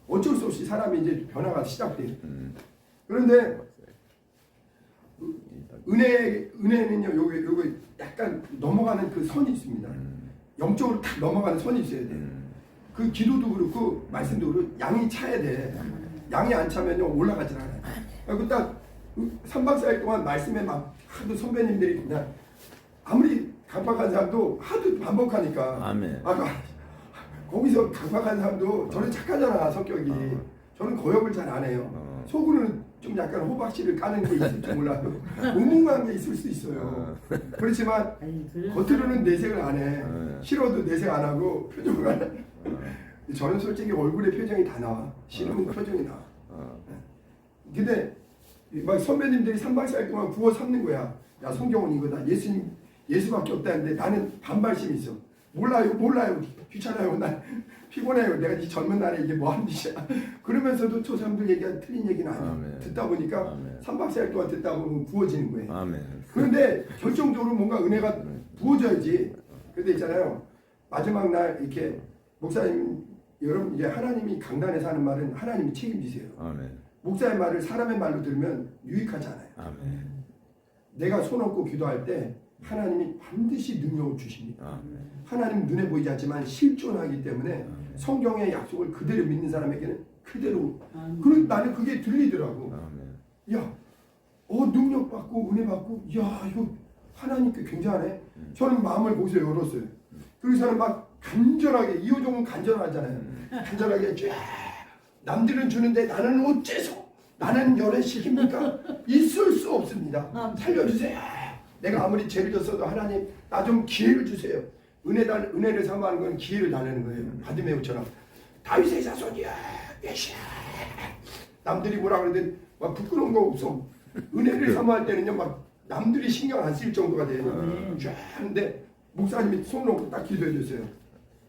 어쩔 수 없이 사람이 이제 변화가 시작돼요. 그런데 은혜는요 요게 약간 넘어가는 그 선이 있습니다. 영적으로 딱 넘어가는 선이 있어야 돼. 그 기도도 그렇고 말씀도 그렇고 양이 차야 돼. 양이 안 차면요 올라가질 않아요. 그리고 딱 3박 4일 동안 말씀에 막 하도 선배님들이 그냥 아무리 강박한 사람도 하도 반복하니까 아멘. 거기서 강박한 사람도 저는 착하잖아 성격이. 저는 거역을 잘 안 해요. 속으로는 좀 약간 호박씨를 까는 게 있을지 몰라도 음흉한 게 있을 수 있어요. 그렇지만 겉으로는 내색을 안 해. 싫어도 내색 안 하고 표정을 안 해. 저는 솔직히 얼굴에 표정이 다 나와. 싫으면 표정이 나와. 근데 막 선배님들이 3박 4일 동안 구워 삼는 거야. 야 성경은 이거다. 예수밖에 없다는데 나는 반발심이 있어. 몰라요. 귀찮아요. 난 피곤해요. 내가 이 젊은 날에 이게 뭐 하는 짓이야. 그러면서도 저 사람들 얘기가 틀린 얘기는 아니야. 아멘. 듣다 보니까 아멘. 3박 4일 동안 듣다 보면 부어지는 거예요. 아멘. 그런데 결정적으로 뭔가 은혜가 부어져야지. 근데 있잖아요. 마지막 날 이렇게 목사님 여러분 이제 하나님이 강단에서 하는 말은 하나님이 책임지세요. 아멘. 목사의 말을 사람의 말로 들으면 유익하지 않아요. 아멘. 내가 손 얹고 기도할 때 하나님이 반드시 능력을 주십니다. 아멘. 하나님 눈에 보이지 않지만 실존하기 때문에 성경의 약속을 그대로 믿는 사람에게는 그대로. 아멘. 그리고 나는 그게 들리더라고. 아멘. 야, 능력 받고 은혜 받고, 야 이거 하나님께 굉장하네. 저는 마음을 거기서 열었어요. 그래서는 막 간절하게, 이호종은 간절하잖아요. 간절하게 쫙 남들은 주는데 나는 어째서 나는 열애식입니까? 있을 수 없습니다. 살려주세요. 내가 아무리 죄를 졌어도 하나님 나 좀 기회를 주세요. 은혜를 삼아하는 건 기회를 달라는 거예요. 받음의 후처럼 다윗의 자손이야. 예시야. 남들이 뭐라 그러든 막 부끄러운 거 없어. 은혜를 삼아할 때는요 막 남들이 신경 안 쓸 정도가 돼요. 쫙 하는데 목사님이 손 놓고 딱 기도해 주세요.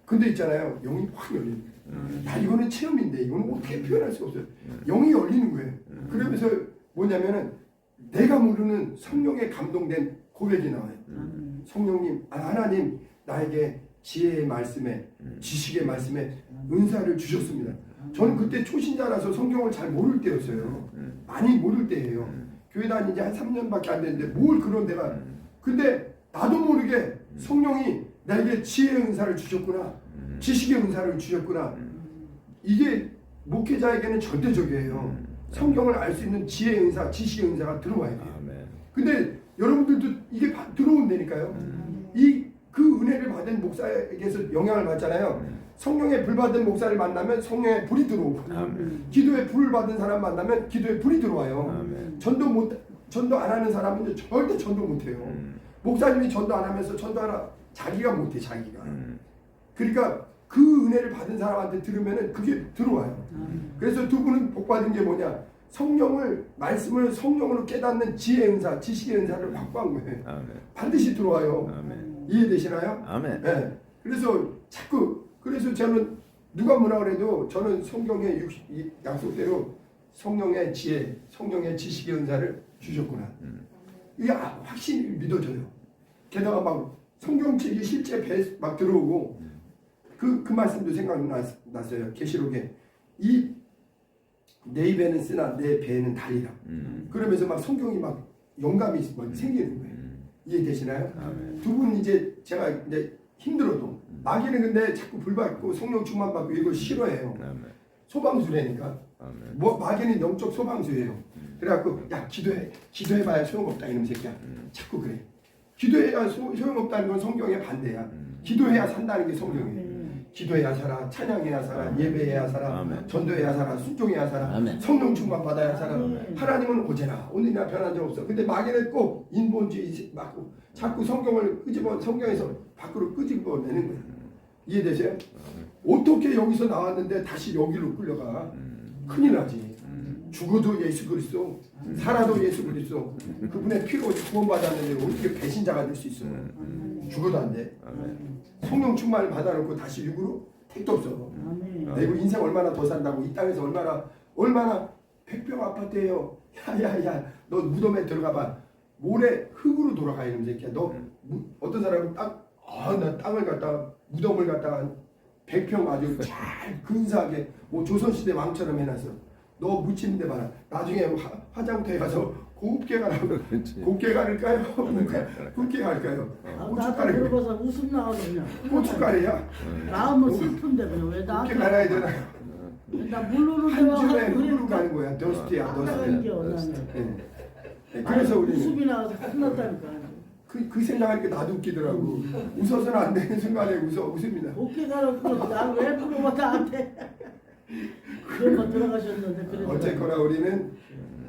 근데 있잖아요, 영이 확 열리는 거예요. 야 이거는 체험인데 이거는 어떻게 표현할 수가 없어요. 영이 열리는 거예요. 그러면서 뭐냐면은 내가 모르는 성령에 감동된 고백이 나와요. 성령님, 하나님 나에게 지혜의 말씀에 지식의 말씀에 은사를 주셨습니다. 저는 그때 초신자라서 성경을 잘 모를 때였어요. 많이 모를 때예요. 교회 다닌 지 한 3년밖에 안 됐는데 뭘 그런 데가. 근데 나도 모르게 성령이 나에게 지혜의 은사를 주셨구나. 지식의 은사를 주셨구나. 이게 목회자에게는 절대적이에요. 성경을 알 수 있는 지혜의 은사, 지식의 은사가 들어와야 돼요. 근데 여러분들도 이게 들어온다니까요. 그 은혜를 받은 목사에게서 영향을 받잖아요. 성령의 불 받은 목사를 만나면 성령의 불이 들어오고, 기도의 불을 받은 사람 만나면 기도의 불이 들어와요. 전도 안 하는 사람은 절대 전도 못 해요. 목사님이 전도 안 하면서 전도하라, 자기가 못 해, 자기가. 그러니까 그 은혜를 받은 사람한테 들으면은 그게 들어와요. 그래서 두 분은 복 받은 게 뭐냐? 말씀을 성령으로 깨닫는 지혜의 은사, 지식의 은사를 확보한 거예요. 반드시 들어와요. 이해되시나요? 아멘. 네. 그래서 저는 누가 뭐라 그래도 저는 성경의 약속대로 성령의 지혜, 성령의 지식의 은사를 주셨구나. 이게 확실히 믿어져요. 게다가 막 성경책이 실제 배에 막 들어오고 그 말씀도 생각났어요. 계시록에 내 입에는 쓰나 내 배에는 달리라. 그러면서 막 성경이 막 영감이 막 생기는 거예요. 이해되시나요? 두 분 이제 제가 이제 힘들어도 마귀는 근데 자꾸 불 받고 성령 충만 받고 이걸 싫어해요. 소방수라니까. 마귀는 영적 소방수예요. 그래갖고 야 기도해봐야 소용없다 이놈 새끼야. 자꾸 그래. 기도해야 소용없다는 건 성경의 반대야. 기도해야 산다는 게 성경이에요. 기도해야 살아, 찬양해야 살아, 예배해야 살아, 전도해야 살아, 순종해야 살아, 성령 충만 받아야 살아. 하나님은 오제나 오늘이나 변한 적 없어. 근데 마귀는 꼭 인본주의 맞고 자꾸 성경에서 밖으로 끄집어내는 거야. 이해되세요? 어떻게 여기서 나왔는데 다시 여기로 끌려가? 큰일 나지. 죽어도 예수 그리스도, 살아도 예수 그리스도. 그분의 피로 구원받았는데 어떻게 배신자가 될 수 있어? 죽어도 안 돼. 성령 충만을 받아놓고 다시 육으로 택도 없어. 내가 인생 얼마나 더 산다고, 이 땅에서 얼마나 백병 아파트예요. 야야야, 너 무덤에 들어가봐. 모래 흙으로 돌아가 이놈 새끼야. 너 어떤 사람은 나 땅을 갖다가 무덤을 갖다가 100평 아주 잘 근사하게 뭐 조선시대 왕처럼 해놨어. 너 묻히는데 봐라. 나중에 화장터에 가서 곱게 가라고. 곱게 가릴까요? 곱게 갈까요? 나도 들어봐서 웃음 나오거든요. 고춧가루야? 마음은 슬픈데 그냥 왜 곱게 나한테 갈아야 되나요? 나 물로는 한 줌에 흙으로 가는 거야. 더스티야, 더스티. 그래서 우리는 웃음이 나와서 끝났다니까. 그 생각하니까 나도 웃기더라고. 웃어서는 안 되는 순간에 웃습니다. 어깨 가라고 나왜 물어봐 나한테. 그런 거 들어가셨는데 그래도. 어쨌거나 우리는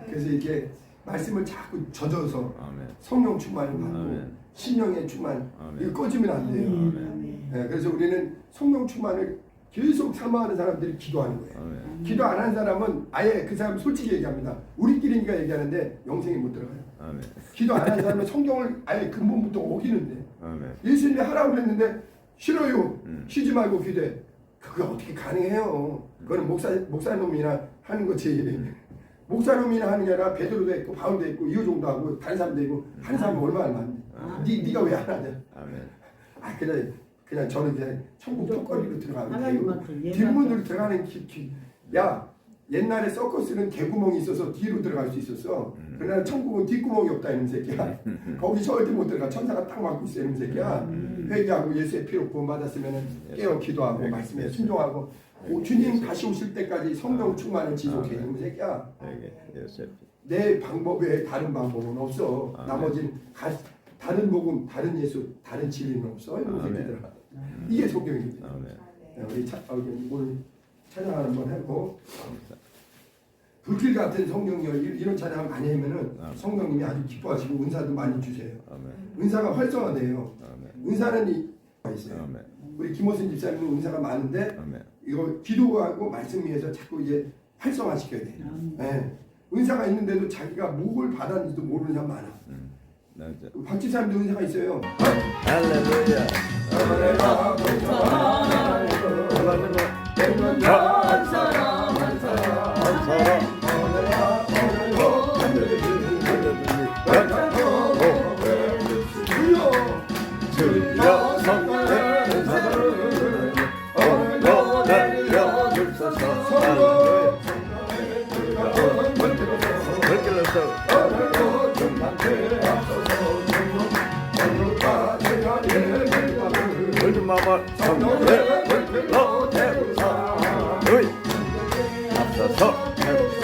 그래서 이렇게 말씀을 자꾸 젖어서 성령 충만을 받고 신령의 충만 이거 꺼지면 안 돼요. 네, 그래서 우리는 성령 충만을 계속 사모하는 사람들이 기도하는 거예요. 기도 안 하는 사람은 아예 그 사람 솔직히 얘기합니다. 우리끼리니까 얘기하는데 영생에 못 들어가요. 기도 안 하는 사람은 성경을 아예 근본부터 어기는데 예수님이 하라고 그랬는데 싫어요. 쉬지 말고 기도해. 그게 어떻게 가능해요? 그거는 목사놈이나 하는 거지. 목사놈이나 하는 게 아니라 베드로도 있고 바울도 있고 이호종도 하고 다른 사람도 있고 하는 사람이 얼마나 많은데. 네가 왜 안 하냐? 그냥 저는 그냥 천국 턱걸이로 들어가면 돼요. 뒷문으로 들어가는 야 옛날에 서커스는 개구멍이 있어서 뒤로 들어갈 수 있었어. 그러나 천국은 뒷구멍이 없다 이놈 새끼야. 거기 절대 못 들어가. 천사가 딱 막고 있어 이놈 새끼야. 회개하고 예수의 피로 구원받았으면 깨어 기도하고 말씀에 순종하고 주님 다시 오실 때까지 성령 충만을 지속해 이놈 새끼야. 내 방법 외에 다른 방법은 없어. 나머지는 다른 복음, 다른 예수, 다른 진리는 없어 이놈 새끼들아. 이게 성경입니다. 우리 오늘 찬양 한번 하고 불길 같은 성령님 이런 찬양 많이 하면은 성령님이 아주 기뻐하시고 은사도 많이 주세요. 은사가 활성화돼요. 은사는 있어요. 우리 김호순 집사님은 은사가 많은데 이거 기도하고 말씀 위해서 자꾸 이제 활성화시켜야 돼요. 네. 은사가 있는데도 자기가 뭘 받았는지도 모르는 사람 많아. 박 집사님도 은사가 있어요. 할렐루야. 마마 성대 너 대우사 너희 앞서서 배우사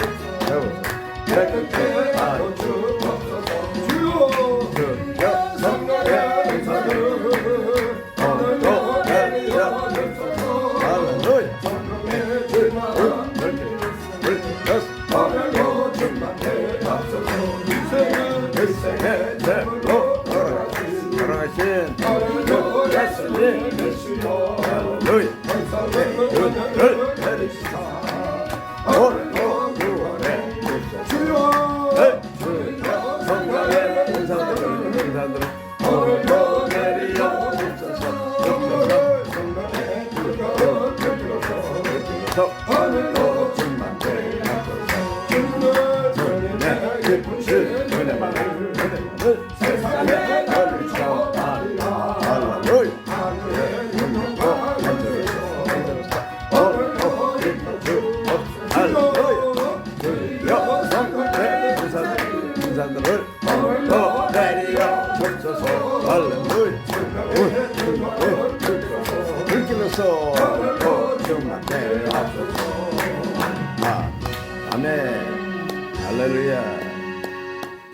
주여 성령의 은사를 얻어 내려 할렐루야 일생의 대로 돌아가신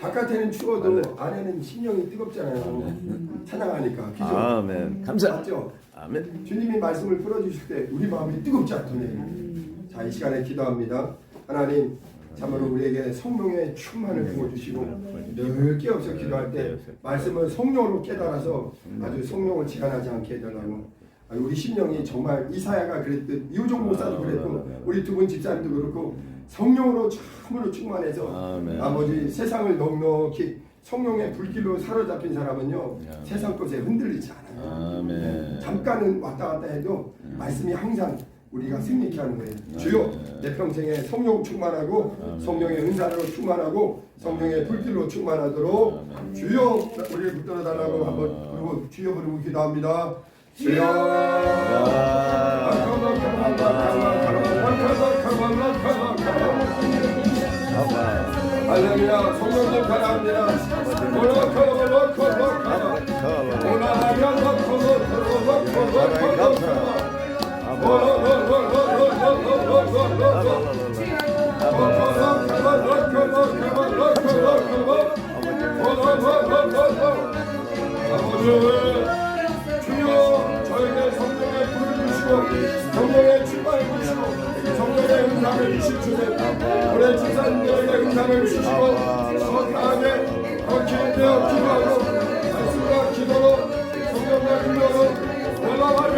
바깥에는 추워도 안에는 심령이 뜨겁잖아요. 찬양하니까. 그죠? 아멘. 감사. 맞죠? 아멘. 주님이 말씀을 풀어주실 때 우리 마음이 뜨겁지 않더니. 자, 이 시간에 기도합니다. 하나님, 참으로 우리에게 성령의 충만을 부어주시고 늘 깨어서 기도할 때 말씀을 성령으로 깨달아서 아주 성령을 지간하지 않게 해달라고. 우리 심령이 정말 이사야가 그랬듯 이우종 목사도 그랬고 우리 두 분 집사님도 그렇고 성령으로 참으로 충만해서 나머지 세상을 넉넉히 성령의 불길로 사로잡힌 사람은요 세상 것에 흔들리지 않아요. 잠깐은 왔다 갔다 해도 말씀이 항상 우리가 승리케 하는 거예요. 주여 내 평생에 성령 충만하고 성령의 은사로 충만하고 성령의 불길로 충만하도록 주여 우리를 붙들어 달라고 한번 그리고 주여 부르고 기도합니다. 주여 할렐루야 성령님 사랑합니다. 주여 저에게 성령의 불을 주시고 성령의 충만을 주시고 성령의 은사를 주시고 우리 집사님들에게 은사를 주시고 거룩하게 더 기름되어 기도하고 말씀과 기도로 성령의 불로 올라가자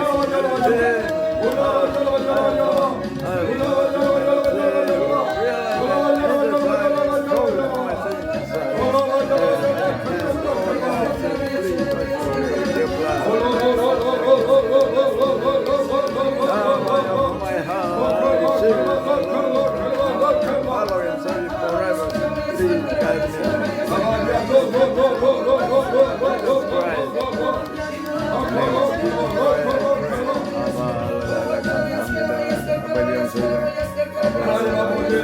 하나님 아버지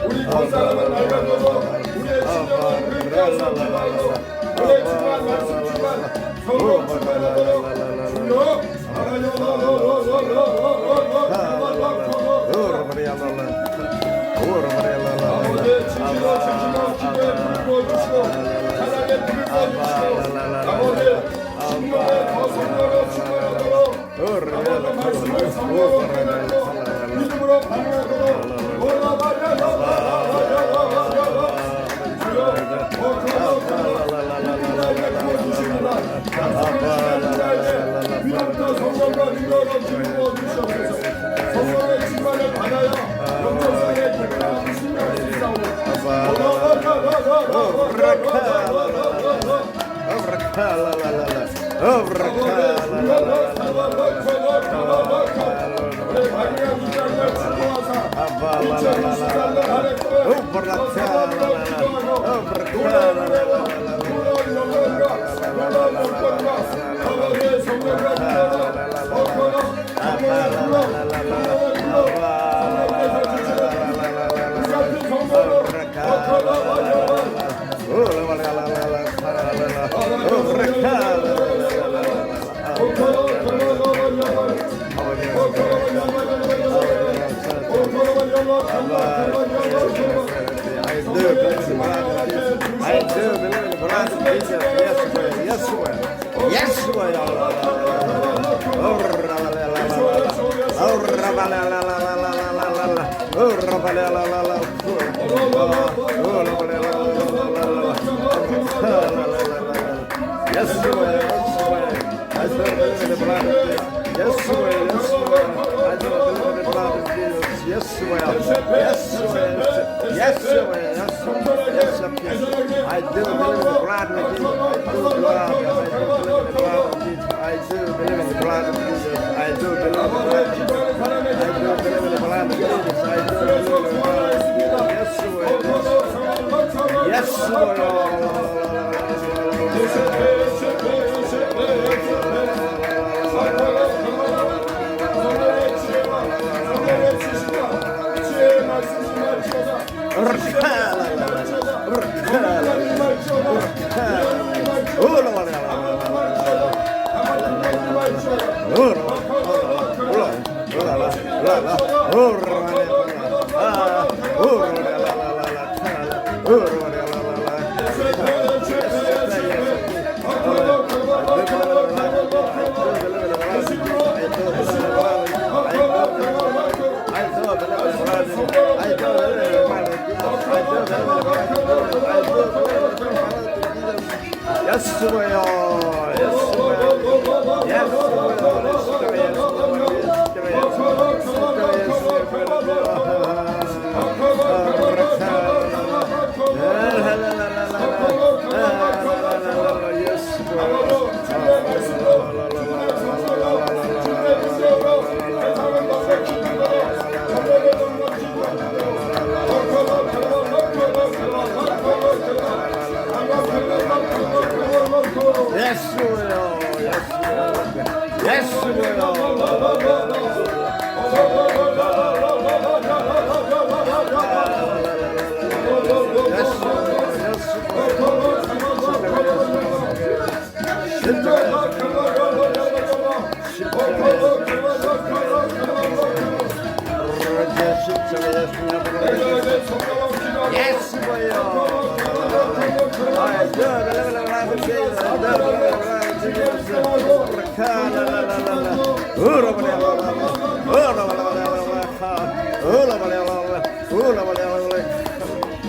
우리 권사람을 알면서도 우리의 신령을 그렇게 하지 말고 우리의 주만 말씀 주만 서로 주만하도록 주여 아버지 지키고 지키고 주의 불을 부어주시고 사랑의 불을 부어주시고 아버지 신령의 거성으로 충만하도록 아버지 말씀을 성령으로 깨닫고 믿음으로 반응하도록 위로부터 성령과 능력으로 기부어 주시옵소서. 성령의 충만을 받아야 영적성의 기쁨을 신명할 수 있사오니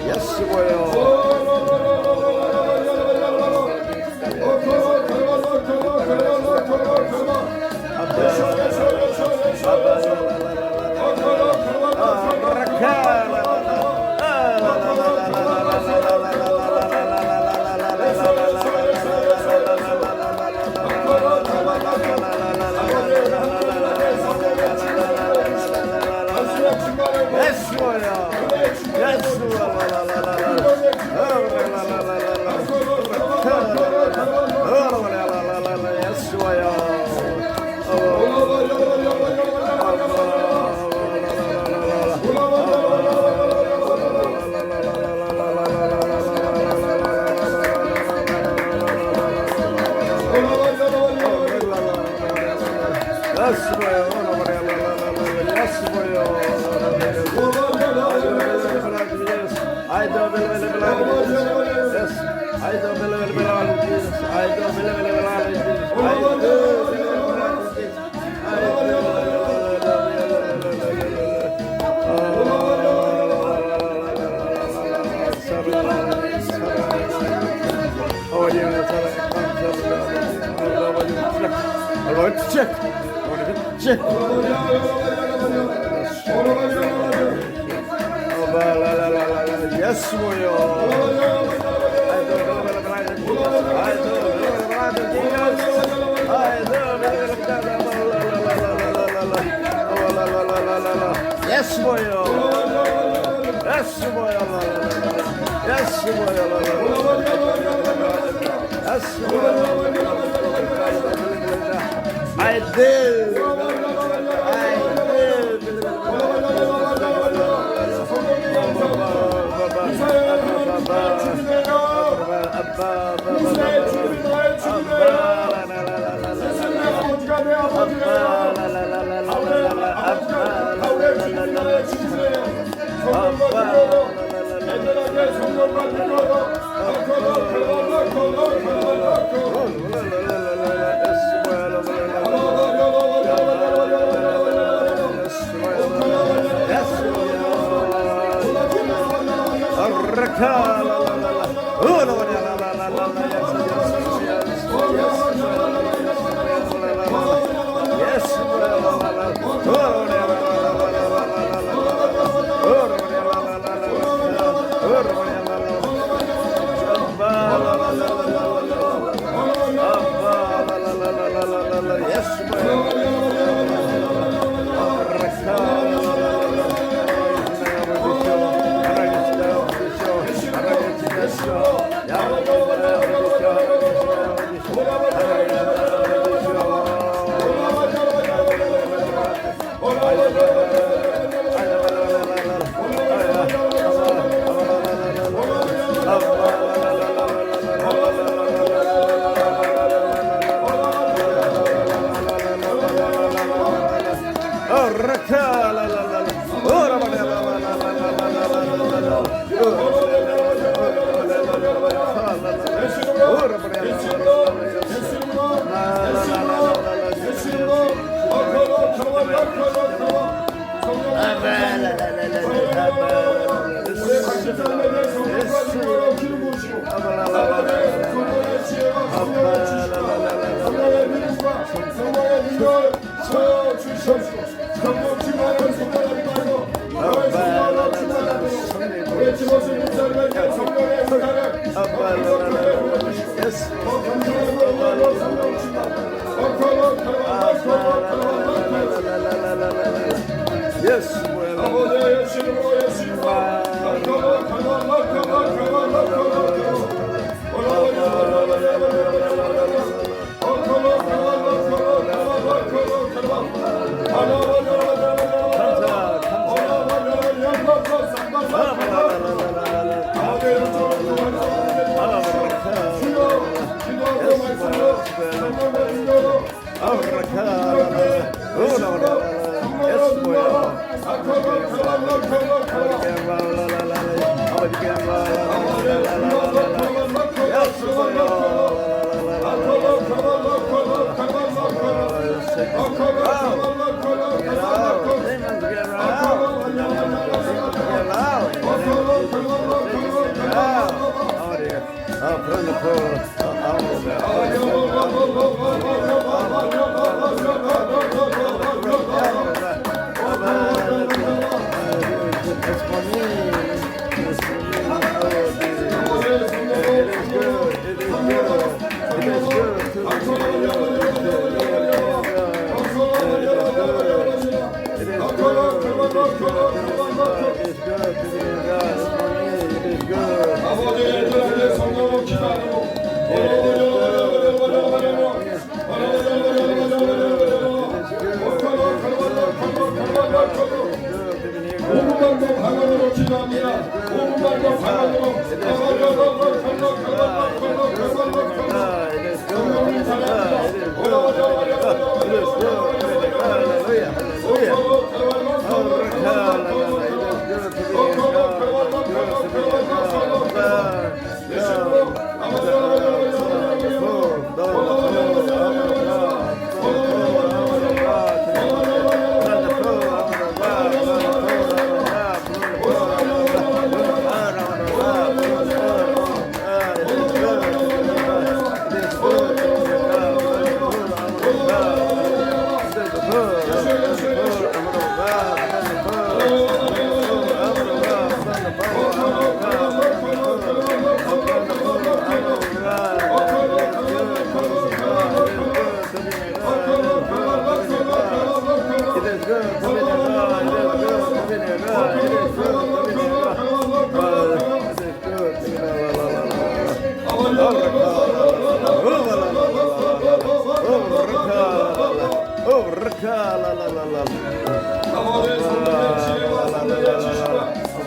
예스 보여. Yes, boyo. Yes, boyo. Yes, boyo. I did.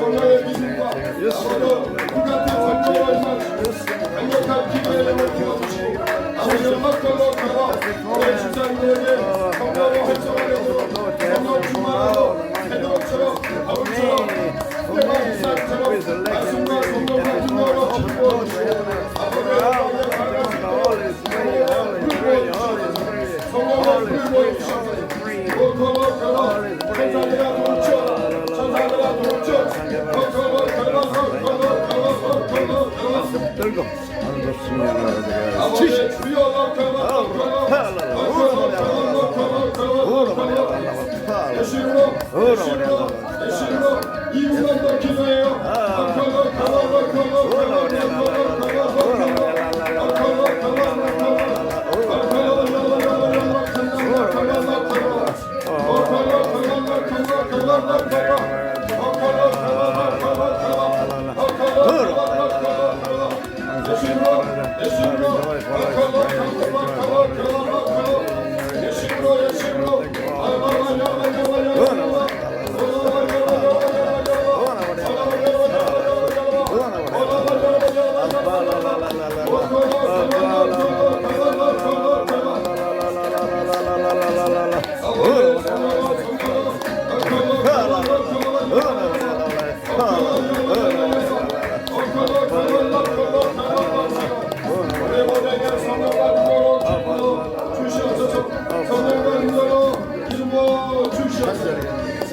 성령의 믿음과 불같은 성령을 강력한 기회를 주시고 아버지의 막걸로 가라 우리 주장님에게 성령의 활성화되고 성령 충만하고 새벽처럼 아버지처럼 스테반 이사처럼 말씀과 성령의 능력으로 주고 아버지의 성령의 불을 주시고 고통을 걸어 천사들아 동쳐 천사들아 동쳐 들고 아버지의 주여 예수로 이분만도 기도해요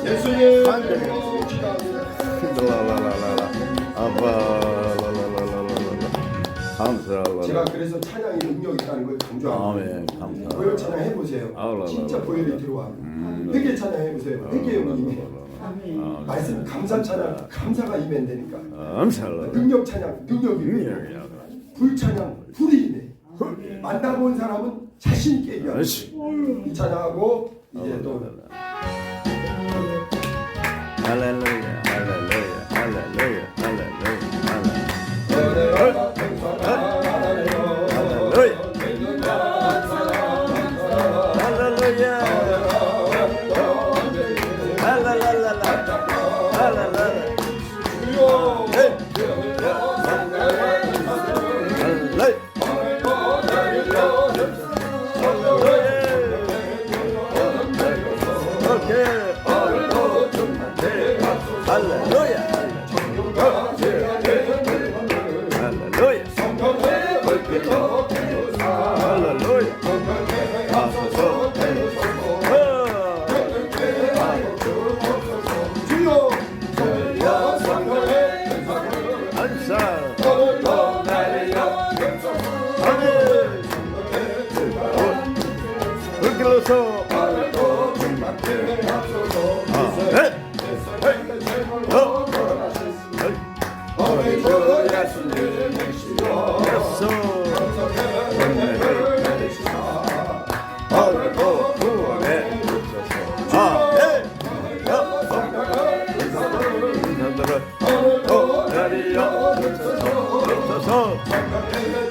예수님 제가 그래서 찬양이 능력이 있다는 걸 강조합니다. 보혈 찬양 해보세요. 진짜 보혈이 들어와. 회개 찬양 해보세요. 회개의 힘이 말씀 감사 찬양 감사가 임해야 되니까. 능력 찬양 능력이 임해요. 불 찬양 불이 임해. 만나본 사람은 자신 있게 얘기하는 이 찬양하고 이제 또 할렐루야 할렐루야 할렐루야 할렐루야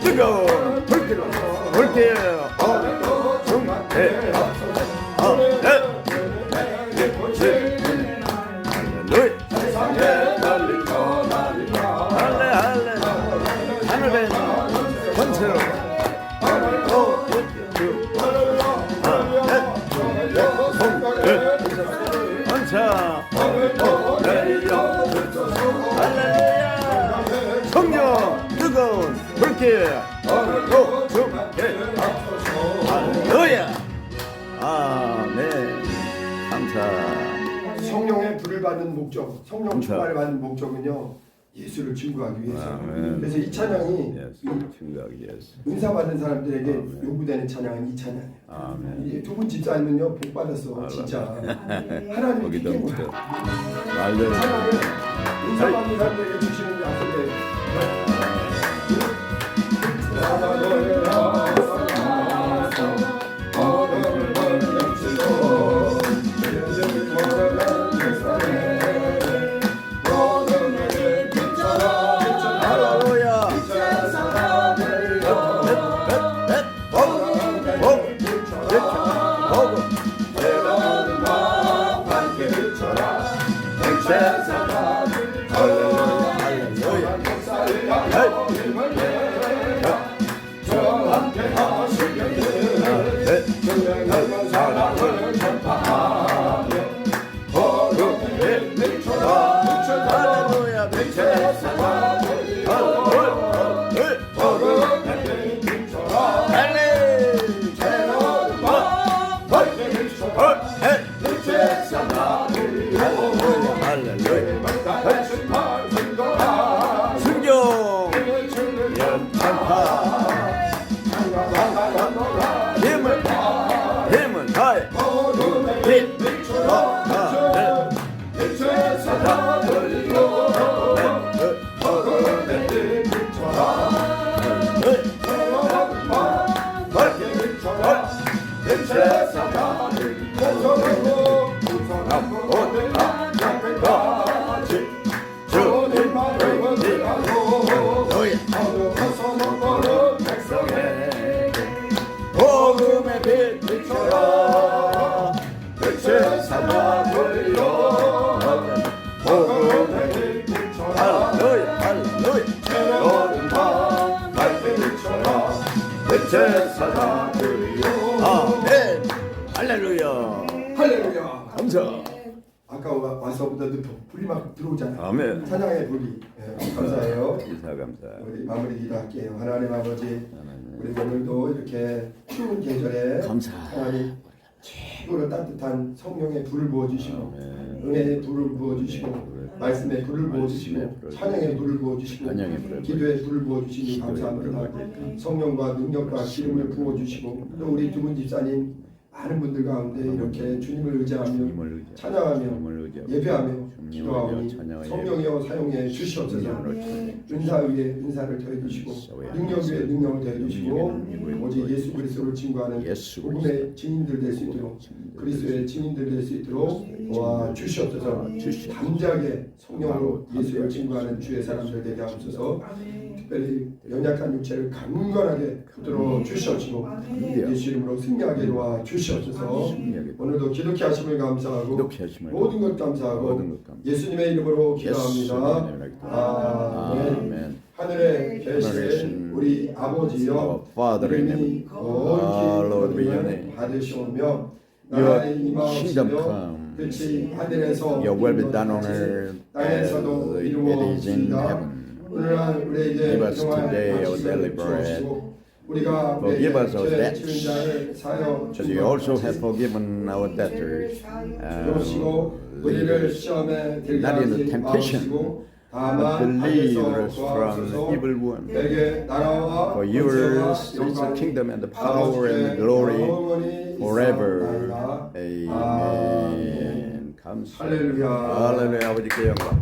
뜨거운 불길로 불길 하늘에 전체로 원차 성령 뜨거운 불길 할렐루야 아멘 감사 성령의 불을 받는 목적, 성령 감사. 충만을 받는 목적은요. 예수를 증거하기 위해서. 아멘. 그래서 이 찬양이 예수 증거하기 위해서. 은사 받은 사람들에게 아멘. 요구되는 찬양은 이 찬양이에요. 아멘. 이 두 분 집사님은요 복 받았어 진짜. 아멘. 하나님이 거기도 기쁜 묻어. 거야. 말대로. 찬양을 은사 받은 사람들에게 주시는 약속에. 할렐루야. 순종 연탄파 힘은 다해 복음의 빛 비춰라 빛의 사자 돌려 복음의 빛 비춰라 할렐루야 할렐루야 너는 다 밝게 비춰라 빛의 사자 돌려 아멘 할렐루야 할렐루야. 감사 아까 와서부터 불이 막 들어오잖아요. 아멘 찬양의 불이. 감사해요. 감사 우리 마무리 기도할게요. 하나님 아버지, 우리 오늘도 이렇게 추운 계절에 감사. 하나님 최고로 따뜻한 성령의 불을 부어주시고 은혜의 불을 부어주시고 말씀의 불을 부어주시고 찬양의 불을 부어주시고 찬양의 불을 기도의 불을 부어주시니 감사합니다. 성령과 능력과 기름을 부어주시고 또 우리 두 분 집사님 많은 분들 가운데 이렇게 주님을 의지하며 찬양하며 예배하며 기도하오니 성령이여 사용해 주시옵소서. 은사 위에 은사를 더해 주시고 능력 위에 능력을 더해 주시고 오직 예수 그리스도를 증거하는 복음의 증인들 될 수 있도록 그리스도의 증인들 될 수 있도록 도와 주시옵소서. 담대하게 성령으로 예수를 증거하는 주의 사람들 되게 하옵소서. 특별히 연약한 육체를 강건하게 붙들어 주시옵시고 예수 이름으로 승리하게 도와 주시옵소서. 오늘도 기독케 하심을 감사하고 모든 것 감사하고 예수님의 이름으로 기도합니다. 아멘. 하늘에 계신 우리 아버지여 이름이 거룩히 여김을 받으시오며 나라의 임하옵시며 빛이 하늘에서 Your will be done on earth as 땅에서도 it is in 이루어지이다. heaven. 오늘날 우리에게 Give us today our 평안을 daily bread. 주옵시고 우리가 Forgive us our 죄 debts, 지은 자를 사여 as you also have forgiven our debtors. 주옵시고 우리를 시험에 들게 Not into 하지 temptation, 마옵시고 but 다만 deliver 악에서 us from the 구하옵소서. evil one. 내게 나라와 For 권세와 yours is the 영광이 kingdom and the power and the 아버지께 glory 영원히 forever. 있사옵나이다. Amen. 감사합니다. 할렐루야. 할렐루야. 아버지께 영광.